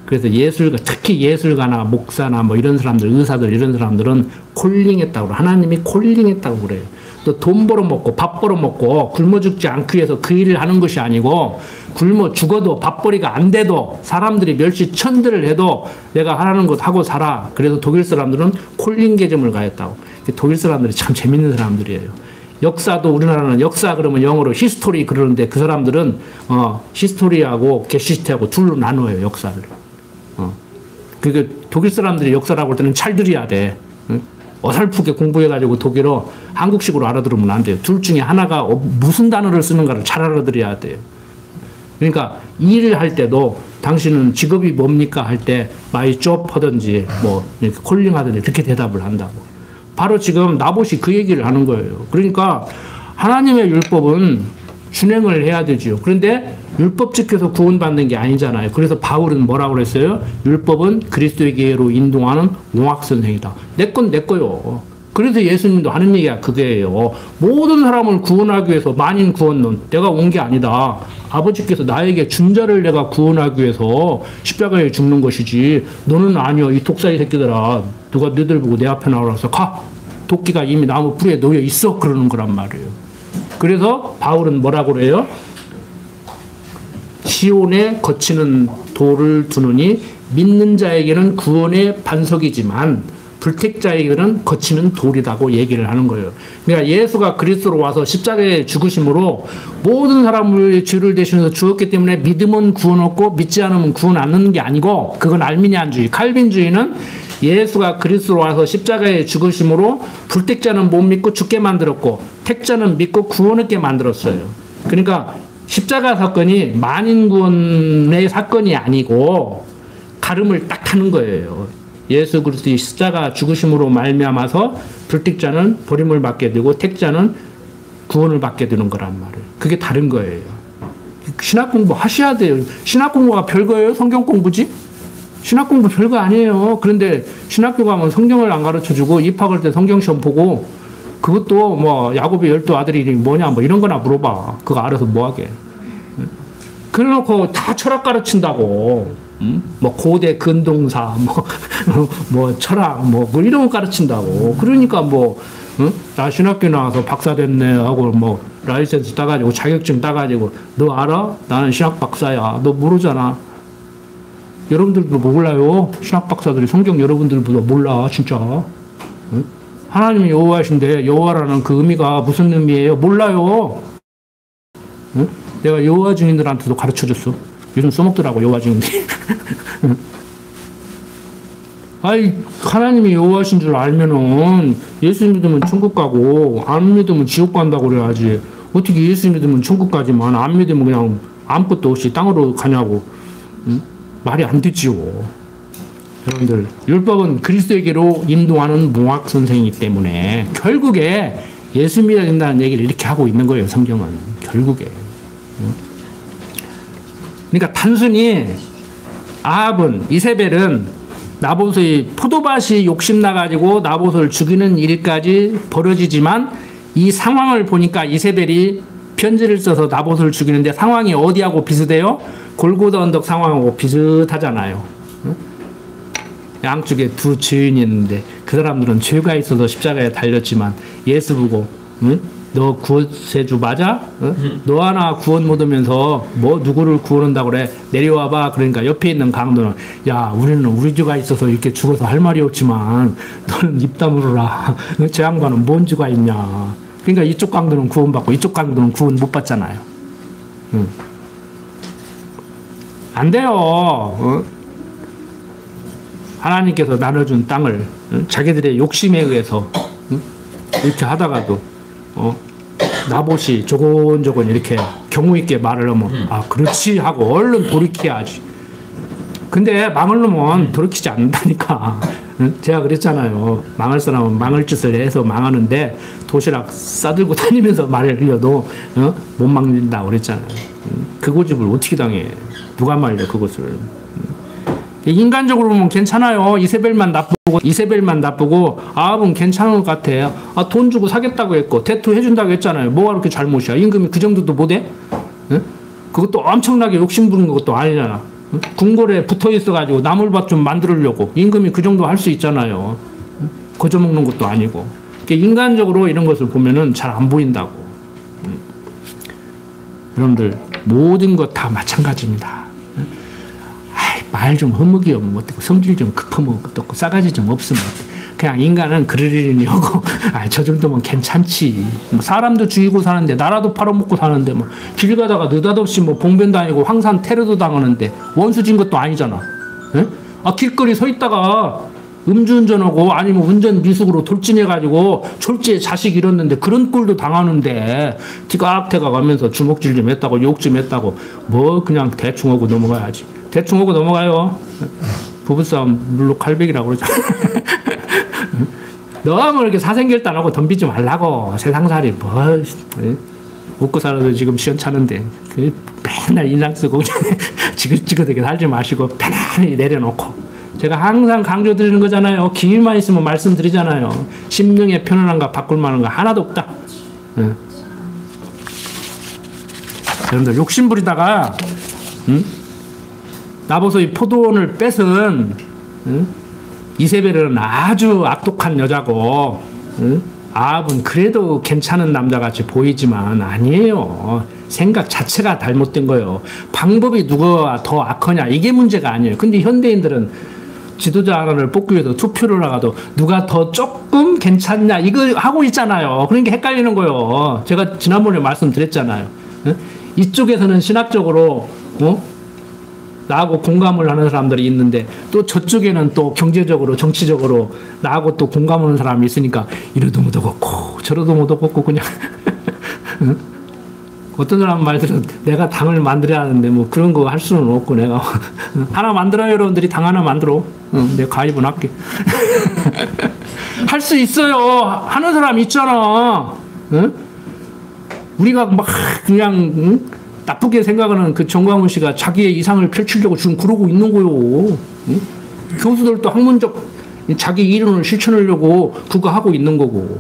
그래서 예술가, 특히 예술가나 목사나 뭐 이런 사람들, 의사들 이런 사람들은 콜링했다고 그래요. 하나님이 콜링했다고 그래요. 또 돈 벌어먹고 밥 벌어먹고 굶어 죽지 않기 위해서 그 일을 하는 것이 아니고 굶어 죽어도 밥벌이가 안 돼도 사람들이 멸시천대를 해도 내가 하라는 것 하고 살아. 그래서 독일 사람들은 콜링게즘을 가했다고. 독일 사람들이 참 재밌는 사람들이에요. 역사도 우리나라는 역사 그러면 영어로 히스토리 그러는데 그 사람들은 히스토리하고 게시트하고 둘로 나누어요. 역사를. 그게 독일 사람들이 역사라고 할 때는 찰들이야 돼. 어설프게 공부해가지고 독일어 한국식으로 알아들으면 안 돼요. 둘 중에 하나가 무슨 단어를 쓰는가를 잘 알아들어야 돼요. 그러니까 일을 할 때도 당신은 직업이 뭡니까 할 때 마이 조 하든지 뭐 이렇게 콜링 하든지 그렇게 대답을 한다고. 바로 지금 나봇이 그 얘기를 하는 거예요. 그러니까 하나님의 율법은 준행을 해야 되죠. 그런데 율법 지켜서 구원받는 게 아니잖아요. 그래서 바울은 뭐라고 그랬어요? 율법은 그리스도에게로 인도하는 몽학선생이다. 내 건 내 거요. 그래서 예수님도 하는 얘기가 그게예요. 모든 사람을 구원하기 위해서 만인 구원론 내가 온 게 아니다. 아버지께서 나에게 준 자를 내가 구원하기 위해서 십자가에 죽는 것이지 너는 아니여 이 독사이 새끼들아 누가 너희들 보고 내 앞에 나오라서 가 도끼가 이미 나무 뿌리에 놓여 있어 그러는 거란 말이에요. 그래서 바울은 뭐라고 그래요? 시온에 거치는 돌을 두느니 믿는 자에게는 구원의 반석이지만 불택자에게는 거치는 돌이라고 얘기를 하는 거예요. 그러니까 예수가 그리스도로 와서 십자가에 죽으심으로 모든 사람을 죄를 대신해서 죽었기 때문에 믿으면 구원 얻고 믿지 않으면 구원 안 얻는 게 아니고 그건 알미니안주의, 칼빈주의는 예수가 그리스도로 와서 십자가에 죽으심으로 불택자는 못 믿고 죽게 만들었고 택자는 믿고 구원 얻게 만들었어요. 그러니까 십자가 사건이 만인 구원의 사건이 아니고 가름을 딱 하는 거예요. 예수 그리스도의 십자가 죽으심으로 말미암아서 불택자는 버림을 받게 되고 택자는 구원을 받게 되는 거란 말이에요. 그게 다른 거예요. 신학 공부 하셔야 돼요. 신학 공부가 별거예요? 성경 공부지? 신학 공부 별거 아니에요. 그런데 신학교 가면 성경을 안 가르쳐주고 입학할 때 성경 시험 보고 그것도 뭐 야곱의 12 아들이 뭐냐 뭐 이런 거나 물어봐. 그거 알아서 뭐 하게. 그래놓고 다 철학 가르친다고. 뭐 고대 근동사 뭐 철학 뭐 이런 거 가르친다고. 그러니까 나 신학교 나와서 박사 됐네 하고 뭐 라이센스 따가지고 자격증 따가지고 너 알아? 나는 신학 박사야. 너 모르잖아. 여러분들도 몰라요. 신학 박사들이 성경 여러분들보다 몰라 진짜. 하나님이 여호와이신데 여호와라는 그 의미가 무슨 의미예요? 몰라요. 내가 여호와 증인들한테도 가르쳐줬어. 요즘 써먹더라고 여호와 증인들이. 아이 하나님이 여호와신 줄 알면은 예수 믿으면 천국 가고 안 믿으면 지옥 간다고 그래야지. 어떻게 예수 믿으면 천국 가지만 안 믿으면 그냥 아무것도 없이 땅으로 가냐고. 말이 안 되지요. 여러분들 율법은 그리스도에게로 인도하는 몽학 선생이기 때문에 결국에 예수 믿어야 된다는 얘기를 이렇게 하고 있는 거예요. 성경은 결국에. 그러니까 단순히 아합은 이세벨은 나봇의 포도밭이 욕심나가지고 나봇을 죽이는 일까지 벌어지지만 이 상황을 보니까 이세벨이 편지를 써서 나봇을 죽이는데 상황이 어디하고 비슷해요? 골고다 언덕 상황하고 비슷하잖아요. 양쪽에 두 죄인이 있는데 그 사람들은 죄가 있어서 십자가에 달렸지만 예수 보고 너 구세주 맞아? 너 하나 구원 못 오면서 뭐 누구를 구원한다고 그래? 내려와봐. 그러니까 옆에 있는 강도는 야 우리는 우리 죄가 있어서 이렇게 죽어서 할 말이 없지만 너는 입 다물어라. 저 양반은 뭔 죄가 있냐. 그러니까 이쪽 강도는 구원받고 이쪽 강도는 구원 못 받잖아요. 안 돼요. 하나님께서 나눠준 땅을 자기들의 욕심에 의해서 이렇게 하다가도 나봇이 조곤조곤 이렇게 경우 있게 말을 하면 아 그렇지 하고 얼른 돌이켜야지. 근데 망을 놓으면 돌이키지 않는다니까. 제가 그랬잖아요. 망할 사람은 망할 짓을 해서 망하는데 도시락 싸들고 다니면서 말을 흘려도 못 망린다고 그랬잖아요. 그 고집을 어떻게 당해. 누가 말려 그것을. 인간적으로 보면 괜찮아요. 이세벨만 나쁘고 아합은 괜찮은 것 같아요. 아, 돈 주고 사겠다고 했고 대투 해준다고 했잖아요. 뭐가 그렇게 잘못이야. 임금이 그 정도도 못해? 그것도 엄청나게 욕심 부린 것도 아니잖아. 궁궐에 붙어 있어가지고 나물밥 좀 만들려고 임금이 그 정도 할 수 있잖아요. 거저먹는 것도 아니고. 인간적으로 이런 것을 보면은 잘 안 보인다고. 여러분들 모든 것 다 마찬가지입니다. 말 좀 허무기면 어떻고 성질 좀 급하면 어떻고 싸가지 좀 없으면 어떻고. 그냥 인간은 그러려니 하고 저 정도면 괜찮지. 뭐 사람도 죽이고 사는데 나라도 팔아먹고 사는데 뭐 길 가다가 느닷없이 뭐 봉변 다니고 황산 테러도 당하는데 원수진 것도 아니잖아. 에? 길거리 서 있다가 음주운전하고 아니면 운전 미숙으로 돌진해가지고 졸지에 자식 잃었는데 그런 꼴도 당하는데 티각태각 가면서 주먹질 좀 했다고 욕 좀 했다고 뭐 그냥 대충 하고 넘어가야지. 대충 하고 넘어가요. 부부싸움 물로 칼백이라고 그러잖아. 너무 이렇게 사생결단하고 덤비지 말라고. 세상살이 뭐 먹고 살아도 지금 시원찮은데 맨날 인상 쓰고 지긋지긋하게 살지 마시고 편안히 내려놓고. 제가 항상 강조드리는 거잖아요. 기회만 있으면 말씀드리잖아요. 심령의 편안함과 바꿀 만한 거 하나도 없다. 여러분들 욕심부리다가 나보소이 포도원을 뺏은 이세벨은 아주 악독한 여자고 아합은 그래도 괜찮은 남자같이 보이지만 아니에요. 생각 자체가 잘못된 거예요. 방법이 누가 더 악하냐 이게 문제가 아니에요. 근데 현대인들은 지도자 하나를 뽑기 위해서 투표를 하가도 누가 더 조금 괜찮냐 이거 하고 있잖아요. 그런 게 헷갈리는 거예요. 제가 지난번에 말씀드렸잖아요. 이쪽에서는 신학적으로 나하고 공감을 하는 사람들이 있는데 또 저쪽에는 또 경제적으로 정치적으로 나하고 또 공감하는 사람이 있으니까 이러도 못 얻었고 저러도 못 얻었고 그냥 어떤 사람 말들은 내가 당을 만들어야 하는데 뭐 그런 거 할 수는 없고 내가 하나 만들어요. 여러분들이 당 하나 만들어. 내가 가입은 할게. 할 수 있어요. 하는 사람 있잖아. 우리가 막 그냥 나쁘게 생각하는 그 정광훈 씨가 자기의 이상을 펼치려고 지금 그러고 있는 거요. 교수들도 학문적 자기 이론을 실천하려고 그거 하고 있는 거고.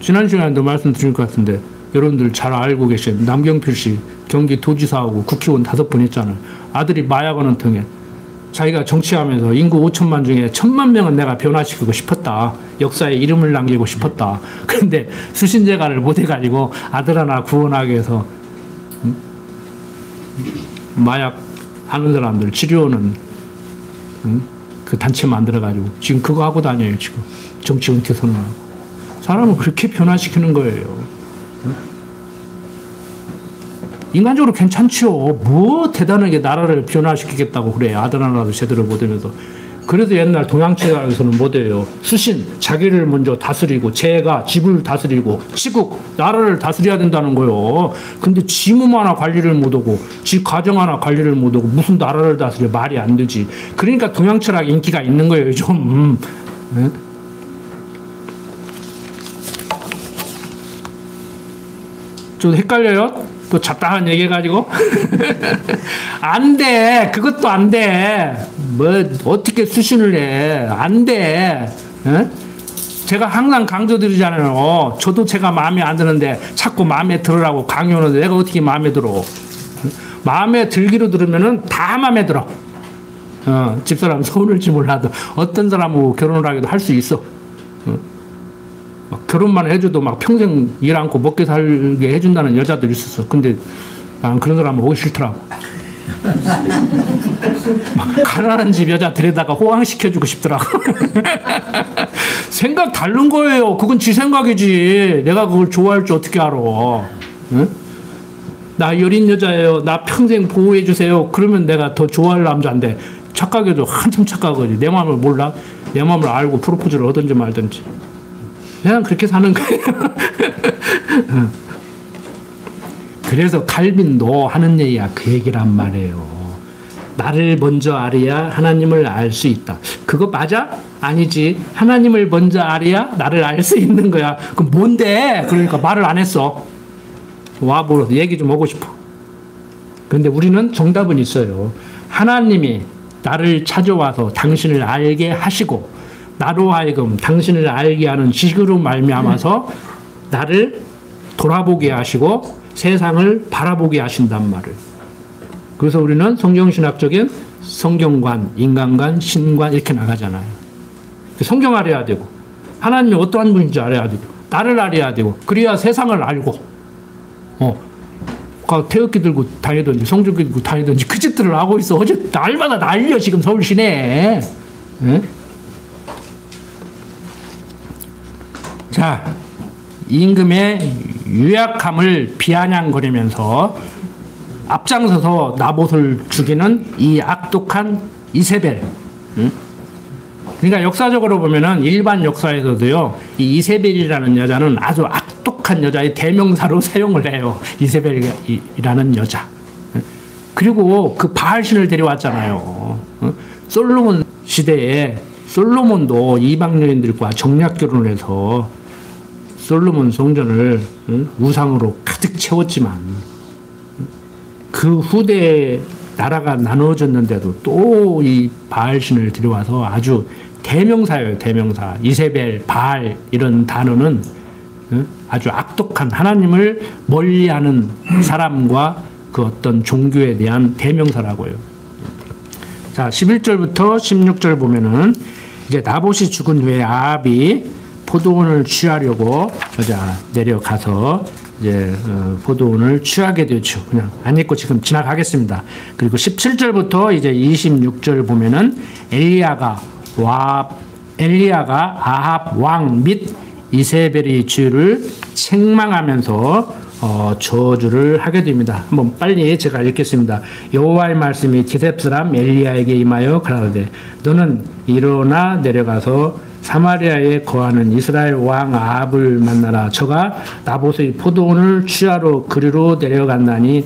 지난 시간에도 말씀드린 것 같은데 여러분들 잘 알고 계신 남경필 씨 경기도지사하고 국회의원 5번 했잖아요. 아들이 마약하는 통에 자기가 정치하면서 인구 5천만 중에 1,000만 명은 내가 변화시키고 싶었다. 역사에 이름을 남기고 싶었다. 그런데 수신제가를 못해가지고 아들 하나 구원하기 위해서 마약 하는 사람들 치료는 그 단체 만들어가지고 지금 그거 하고 다녀요. 지금 정치 은퇴 선언하고. 사람을 그렇게 변화시키는 거예요. 인간적으로 괜찮죠. 뭐 대단하게 나라를 변화시키겠다고 그래. 아들 하나도 제대로 못하면서. 그래도 옛날 동양체에서는 뭐래요? 수신, 자기를 먼저 다스리고 재가 집을 다스리고 시국, 나라를 다스려야 된다는 거예요. 근데 지 몸 하나 관리를 못하고 지 가정 하나 관리를 못하고 무슨 나라를 다스려. 말이 안 되지. 그러니까 동양철학 인기가 있는 거예요. 좀. 네? 좀 헷갈려요? 또 잡다한 얘기 해가지고? 안 돼. 그것도 안 돼. 뭐, 어떻게 수신을 해. 안 돼. 에? 제가 항상 강조드리잖아요. 저도 제가 마음에 안 드는데 자꾸 마음에 들으라고 강요하는데 내가 어떻게 마음에 들어. 마음에 들기로 들으면은 다 마음에 들어. 집사람 서운할지 몰라도 어떤 사람하고 결혼을 하기도 할 수 있어. 막 결혼만 해줘도 막 평생 일 않고 먹게 살게 해준다는 여자들 있었어. 근데 나는 그런 사람 보기 싫더라고. 막 가난한 집 여자 데려다가 호강시켜주고 싶더라고. 생각 다른 거예요. 그건 지 생각이지. 내가 그걸 좋아할 줄 어떻게 알아. 응? 나 여린 여자예요. 나 평생 보호해주세요. 그러면 내가 더 좋아할 남자인데 착각해도 한참 착각하지. 내 마음을 몰라. 내 마음을 알고 프로포즈를 하든지 말든지. 그냥 그렇게 사는 거예요. 그래서 칼빈도 하는 얘기야. 그 얘기란 말이에요. 나를 먼저 알아야 하나님을 알 수 있다. 그거 맞아? 아니지. 하나님을 먼저 알아야 나를 알 수 있는 거야. 그럼 뭔데? 그러니까 말을 안 했어. 와보러 얘기 좀 하고 싶어. 그런데 우리는 정답은 있어요. 하나님이 나를 찾아와서 당신을 알게 하시고 나로 하여금 당신을 알게 하는 지식으로 말미암아서 나를 돌아보게 하시고 세상을 바라보게 하신단 말을. 그래서 우리는 성경신학적인 성경관, 인간관, 신관 이렇게 나가잖아요. 성경 알아야 되고, 하나님이 어떠한 분인지 알아야 되고, 나를 알아야 되고, 그래야 세상을 알고, 태극기 들고 다니든지, 성적기 들고 다니든지, 그 짓들을 하고 있어. 어제 날마다 난리야, 지금 서울 시내에. 응? 자, 임금의 유약함을 비아냥거리면서 앞장서서 나봇을 죽이는 이 악독한 이세벨. 응? 그러니까 역사적으로 보면은 일반 역사에서도요, 이 이세벨이라는 여자는 아주 악독한 여자의 대명사로 사용을 해요. 이세벨이라는 여자. 그리고 그 바알신을 데려왔잖아요. 솔로몬 시대에 솔로몬도 이방 여인들과 정략 결혼을 해서 솔로몬 성전을 우상으로 가득 채웠지만 그 후대에 나라가 나누어졌는데도 또 이 바알신을 들여와서 아주 대명사예요, 대명사. 이세벨, 바알 이런 단어는 아주 악독한 하나님을 멀리하는 사람과 그 어떤 종교에 대한 대명사라고요. 자, 11절부터 16절 보면은 이제 나봇이 죽은 후에 아합이 포도원을 취하려고 내려가서 이제 포도원을 취하게 되죠. 그냥 안 읽고 지금 지나가겠습니다. 그리고 17절부터 이제 26절 보면은 엘리야가 아합 왕 및 이세벨의 죄를 책망하면서 저주를 하게 됩니다. 한번 빨리 제가 읽겠습니다. 여호와의 말씀이 디셉 사람 엘리야에게 임하여 가라사대 너는 일어나 내려가서 사마리아에 거하는 이스라엘 왕 아합을 만나라. 저가 나봇의 포도원을 취하러 그리로 내려간다니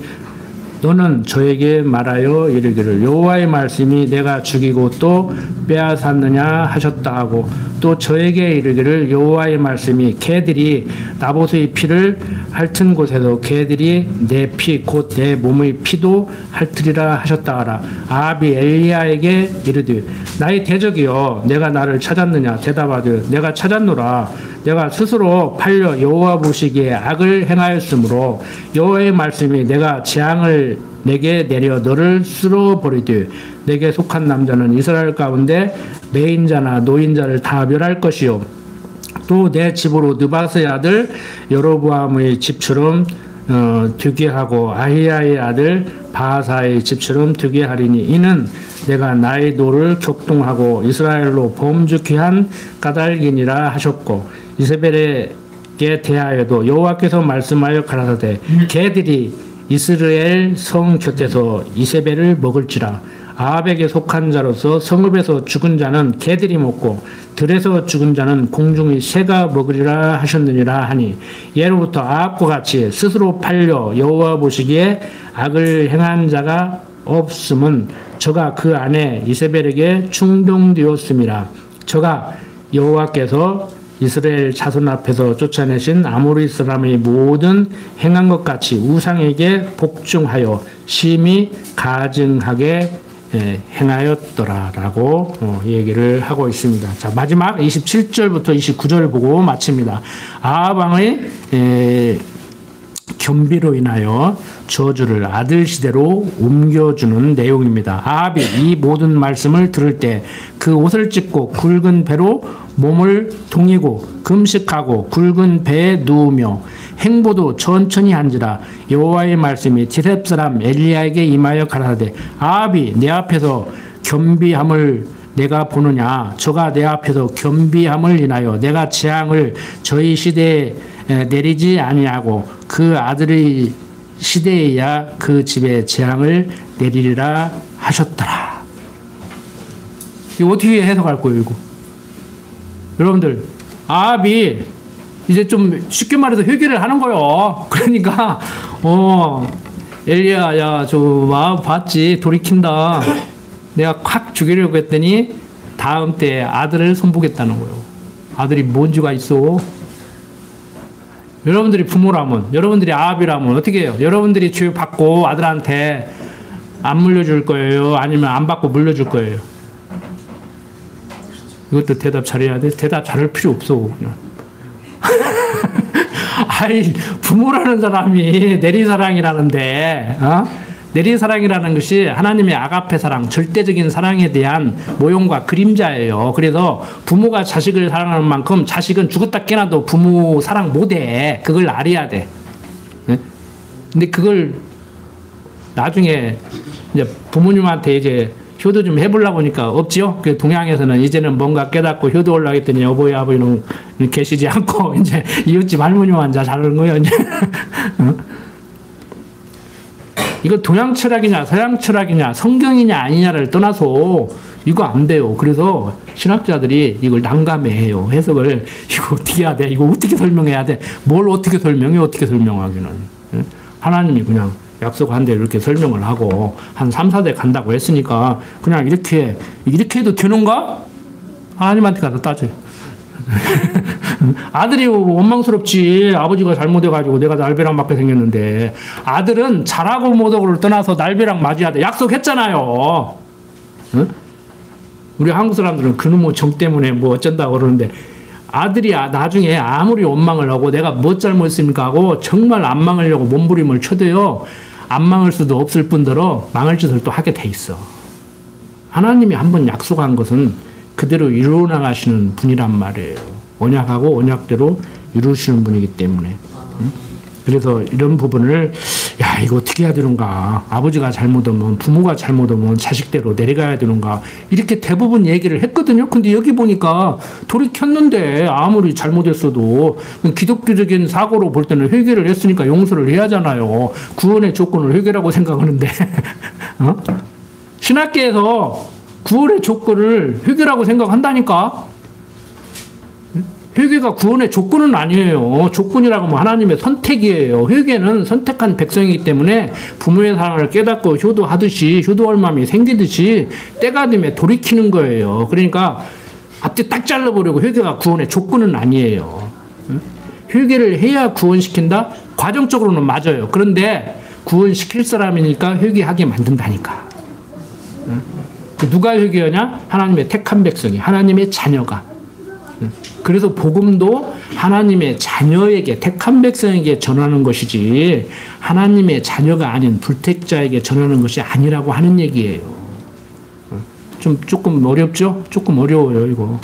너는 저에게 말하여 이르기를 여호와의 말씀이 내가 죽이고 또 빼앗았느냐 하셨다 하고 또 저에게 이르기를 여호와의 말씀이 개들이 나봇의 피를 핥은 곳에서 개들이 내 피 곧 내 몸의 피도 핥으리라 하셨다 하라. 아합이 엘리야에게 이르되 나의 대적이여 내가 나를 찾았느냐 대답하되 내가 찾았노라. 내가 스스로 팔려 여호와 보시기에 악을 행하였으므로 여호와의 말씀이 내가 재앙을 내게 내려 너를 쓸어버리되 내게 속한 남자는 이스라엘 가운데 매인자나 노인자를 다 멸할 것이요 또 내 집으로 느바스의 아들 여로보암의 집처럼 되게 하고 아히야의 아들 바하사의 집처럼 되게 하리니 이는 내가 나의 노를 격동하고 이스라엘로 범죄케 한 까닭이니라 하셨고 이세벨에게 대하여도 여호와께서 말씀하여 가라사대 개들이 이스라엘 성 곁에서 이세벨을 먹을지라. 아합에게 속한 자로서 성읍에서 죽은 자는 개들이 먹고 들에서 죽은 자는 공중의 새가 먹으리라 하셨느니라 하니 예로부터 아합과 같이 스스로 팔려 여호와 보시기에 악을 행한 자가 없음은 저가 그 아내 이세벨에게 충동되었음이라. 저가 여호와께서 이스라엘 자손 앞에서 쫓아내신 아모리 사람의 모든 행한 것 같이 우상에게 복종하여 심히 가증하게 행하였더라라고 얘기를 하고 있습니다. 자, 마지막 27절부터 29절 보고 마칩니다. 아합 왕의 겸비로 인하여 저주를 아들 시대로 옮겨주는 내용입니다. 아합이 이 모든 말씀을 들을 때 그 옷을 찢고 굵은 배로 몸을 동이고 금식하고 굵은 배에 누우며 행보도 천천히 한지라. 여호와의 말씀이 디셉 사람 엘리야에게 임하여 가라사대 아합이 내 앞에서 겸비함을 내가 보느냐. 저가 내 앞에서 겸비함을 인하여 내가 재앙을 저희 시대에 내리지 아니하고 그 아들의 시대에야 그 집에 재앙을 내리리라 하셨더라. 이거 어떻게 해석할 거예요, 이거? 여러분들, 아합이 이제 좀 쉽게 말해서 회개를 하는 거예요. 그러니까, 엘리야, 야, 봤지? 돌이킨다. 내가 확 죽이려고 했더니 다음 때 아들을 손보겠다는 거예요. 아들이 뭔 죄가 있어? 여러분들이 부모라면, 여러분들이 아합이라면 어떻게 해요? 여러분들이 죄 받고 아들한테 안 물려줄 거예요? 아니면 안 받고 물려줄 거예요? 이것도 대답 잘해야 돼? 대답 잘할 필요 없어, 그냥. 아이, 부모라는 사람이 내리사랑이라는데, 내리사랑이라는 것이 하나님의 아가페 사랑, 절대적인 사랑에 대한 모형과 그림자예요. 그래서 부모가 자식을 사랑하는 만큼 자식은 죽었다 깨나도 부모 사랑 못해. 그걸 알아야 돼. 근데 그걸 나중에 이제 부모님한테 이제 효도 좀 해보려고 하니까 없지요? 그 동양에서는 이제는 뭔가 깨닫고 효도 올라고 했더니 여보야, 아버지는 계시지 않고, 이제 이웃집 할머니만 잘하는 거예요, 이제. 이거 동양 철학이냐, 서양 철학이냐, 성경이냐, 아니냐를 떠나서 이거 안 돼요. 그래서 신학자들이 이걸 난감해해요. 해석을, 이거 어떻게 해야 돼? 이거 어떻게 설명해야 돼? 뭘 어떻게 설명해? 어떻게 설명하기는. 하나님이 그냥 약속한 대로 이렇게 설명을 하고 한 3, 4대 간다고 했으니까 그냥 이렇게 해도 되는가? 하나님한테 가서 따져요. 아들이 원망스럽지. 아버지가 잘못해가지고 내가 날벼락 맞게 생겼는데. 아들은 잘하고 못하고를 떠나서 날벼락 맞아야 돼. 약속했잖아요. 응? 우리 한국 사람들은 그놈의 정 때문에 뭐 어쩐다고 그러는데, 아들이 나중에 아무리 원망을 하고 내가 뭐 잘못했습니까 하고 정말 안 망하려고 몸부림을 쳐도요, 안 망할 수도 없을 뿐더러 망할 짓을 또 하게 돼 있어. 하나님이 한번 약속한 것은 그대로 이루어 나가시는 분이란 말이에요. 언약하고 언약대로 이루시는 분이기 때문에. 그래서 이런 부분을, 야, 이거 어떻게 해야 되는가? 아버지가 잘못하면, 부모가 잘못하면 자식대로 내려가야 되는가? 이렇게 대부분 얘기를 했거든요. 근데 여기 보니까 돌이켰는데 아무리 잘못했어도 기독교적인 사고로 볼 때는 회개를 했으니까 용서를 해야 하잖아요. 구원의 조건을 회개라고 생각하는데. 신학계에서 구원의 조건을 회개라고 생각한다니까? 회개가 구원의 조건은 아니에요. 조건이라고 하면 하나님의 선택이에요. 회개는 선택한 백성이기 때문에 부모의 사랑을 깨닫고 효도하듯이, 효도할 마음이 생기듯이 때가 되면 돌이키는 거예요. 그러니까 앞뒤 딱 잘라보려고. 회개가 구원의 조건은 아니에요. 회개를 해야 구원시킨다? 과정적으로는 맞아요. 그런데 구원시킬 사람이니까 회개하게 만든다니까. 누가 회개하냐? 하나님의 택한 백성이, 하나님의 자녀가. 그래서 복음도 하나님의 자녀에게, 택한 백성에게 전하는 것이지 하나님의 자녀가 아닌 불택자에게 전하는 것이 아니라고 하는 얘기예요. 조금 어렵죠? 조금 어려워요, 이거.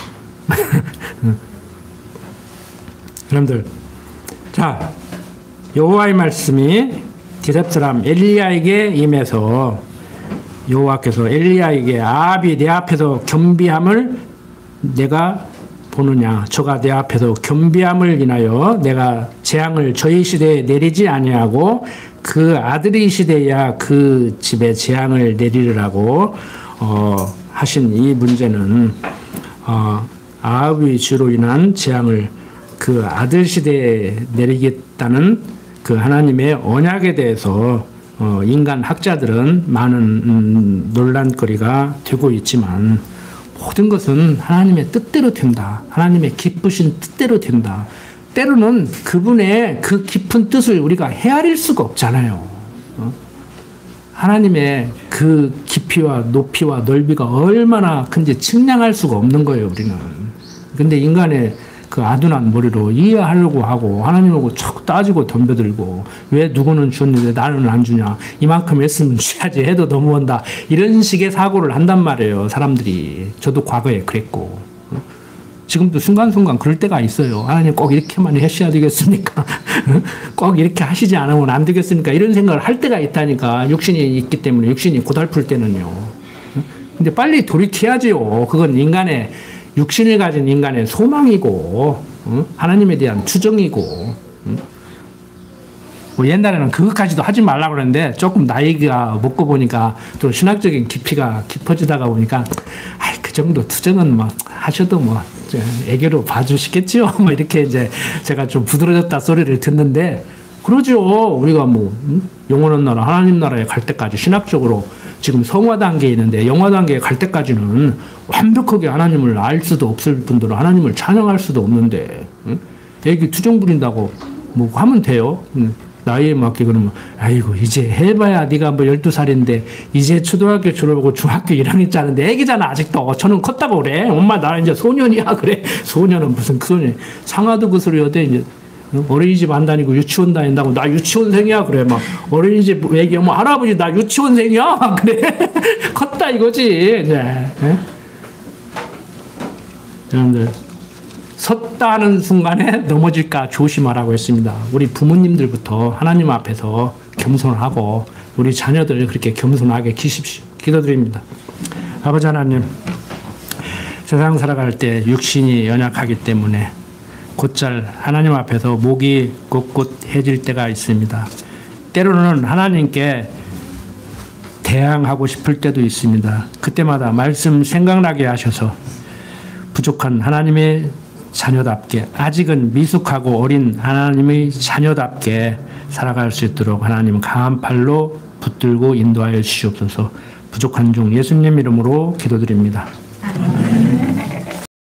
여러분들, 자, 여호와의 말씀이 디렙 사람 엘리야에게 임해서 여호와께서 엘리야에게 아합이 내 앞에서 겸비함을 내가 보느냐, 저가 내 앞에서 겸비함을 인하여 내가 재앙을 저희 시대에 내리지 아니하고 그 아들이 시대야 그 집에 재앙을 내리리라고 하신 이 문제는 아합의 죄로 인한 재앙을 그 아들 시대에 내리겠다는 그 하나님의 언약에 대해서 인간 학자들은 많은 논란거리가 되고 있지만, 모든 것은 하나님의 뜻대로 된다. 하나님의 기쁘신 뜻대로 된다. 때로는 그분의 그 깊은 뜻을 우리가 헤아릴 수가 없잖아요. 하나님의 그 깊이와 높이와 넓이가 얼마나 큰지 측량할 수가 없는 거예요, 우리는. 근데 인간의 그 아둔한 머리로 이해하려고 하고 하나님하고 척 따지고 덤벼들고, 왜 누구는 줬는데 나는 안 주냐, 이만큼 했으면 줘야지 해도 너무한다, 이런 식의 사고를 한단 말이에요, 사람들이. 저도 과거에 그랬고 지금도 순간순간 그럴 때가 있어요. 하나님 꼭 이렇게만 하셔야 되겠습니까? 꼭 이렇게 하시지 않으면 안 되겠습니까? 이런 생각을 할 때가 있다니까. 육신이 있기 때문에, 육신이 고달플 때는요. 근데 빨리 돌이켜야지요. 그건 인간의, 육신을 가진 인간의 소망이고, 하나님에 대한 추정이고. 뭐 옛날에는 그것까지도 하지 말라고 그랬는데 조금 나이가 먹고 보니까 또 신학적인 깊이가 깊어지다가 보니까, 그 정도 투정은 뭐 하셔도 뭐 애교로 봐주시겠죠. 뭐 이렇게 이제 제가 좀 부드러졌다 소리를 듣는데, 그러죠. 우리가 뭐 영원한 나라, 하나님 나라에 갈 때까지 신학적으로 지금 성화 단계에 있는데, 영화 단계에 갈 때까지는 완벽하게 하나님을 알 수도 없을 뿐더러 하나님을 찬양할 수도 없는데, 애기 투정 부린다고 뭐 하면 돼요. 나이에 맞게. 그러면 아이고 이제 해봐야 네가 뭐 12살인데 이제 초등학교 졸업하고 중학교 1학년 짜는데 애기잖아 아직도. 저는 컸다고 그래. 엄마 나 이제 소년이야. 그래. 소년은 무슨 소년. 상아도 그 소리 어때 이제. 어린이집 안 다니고 유치원 다닌다고 나 유치원생이야 그래. 막 어린이집 얘기하면 할아버지 나 유치원생이야 그래. 컸다 이거지. 네. 여러분들 섰다는 순간에 넘어질까 조심하라고 했습니다. 우리 부모님들부터 하나님 앞에서 겸손하고 우리 자녀들 그렇게 겸손하게 키십시오. 기도드립니다. 아버지 하나님, 세상 살아갈 때 육신이 연약하기 때문에 곧잘 하나님 앞에서 목이 꼿꼿해질 때가 있습니다. 때로는 하나님께 대항하고 싶을 때도 있습니다. 그때마다 말씀 생각나게 하셔서 부족한 하나님의 자녀답게, 아직은 미숙하고 어린 하나님의 자녀답게 살아갈 수 있도록 하나님 강한 팔로 붙들고 인도하여 주시옵소서. 부족한 중 예수님 이름으로 기도드립니다.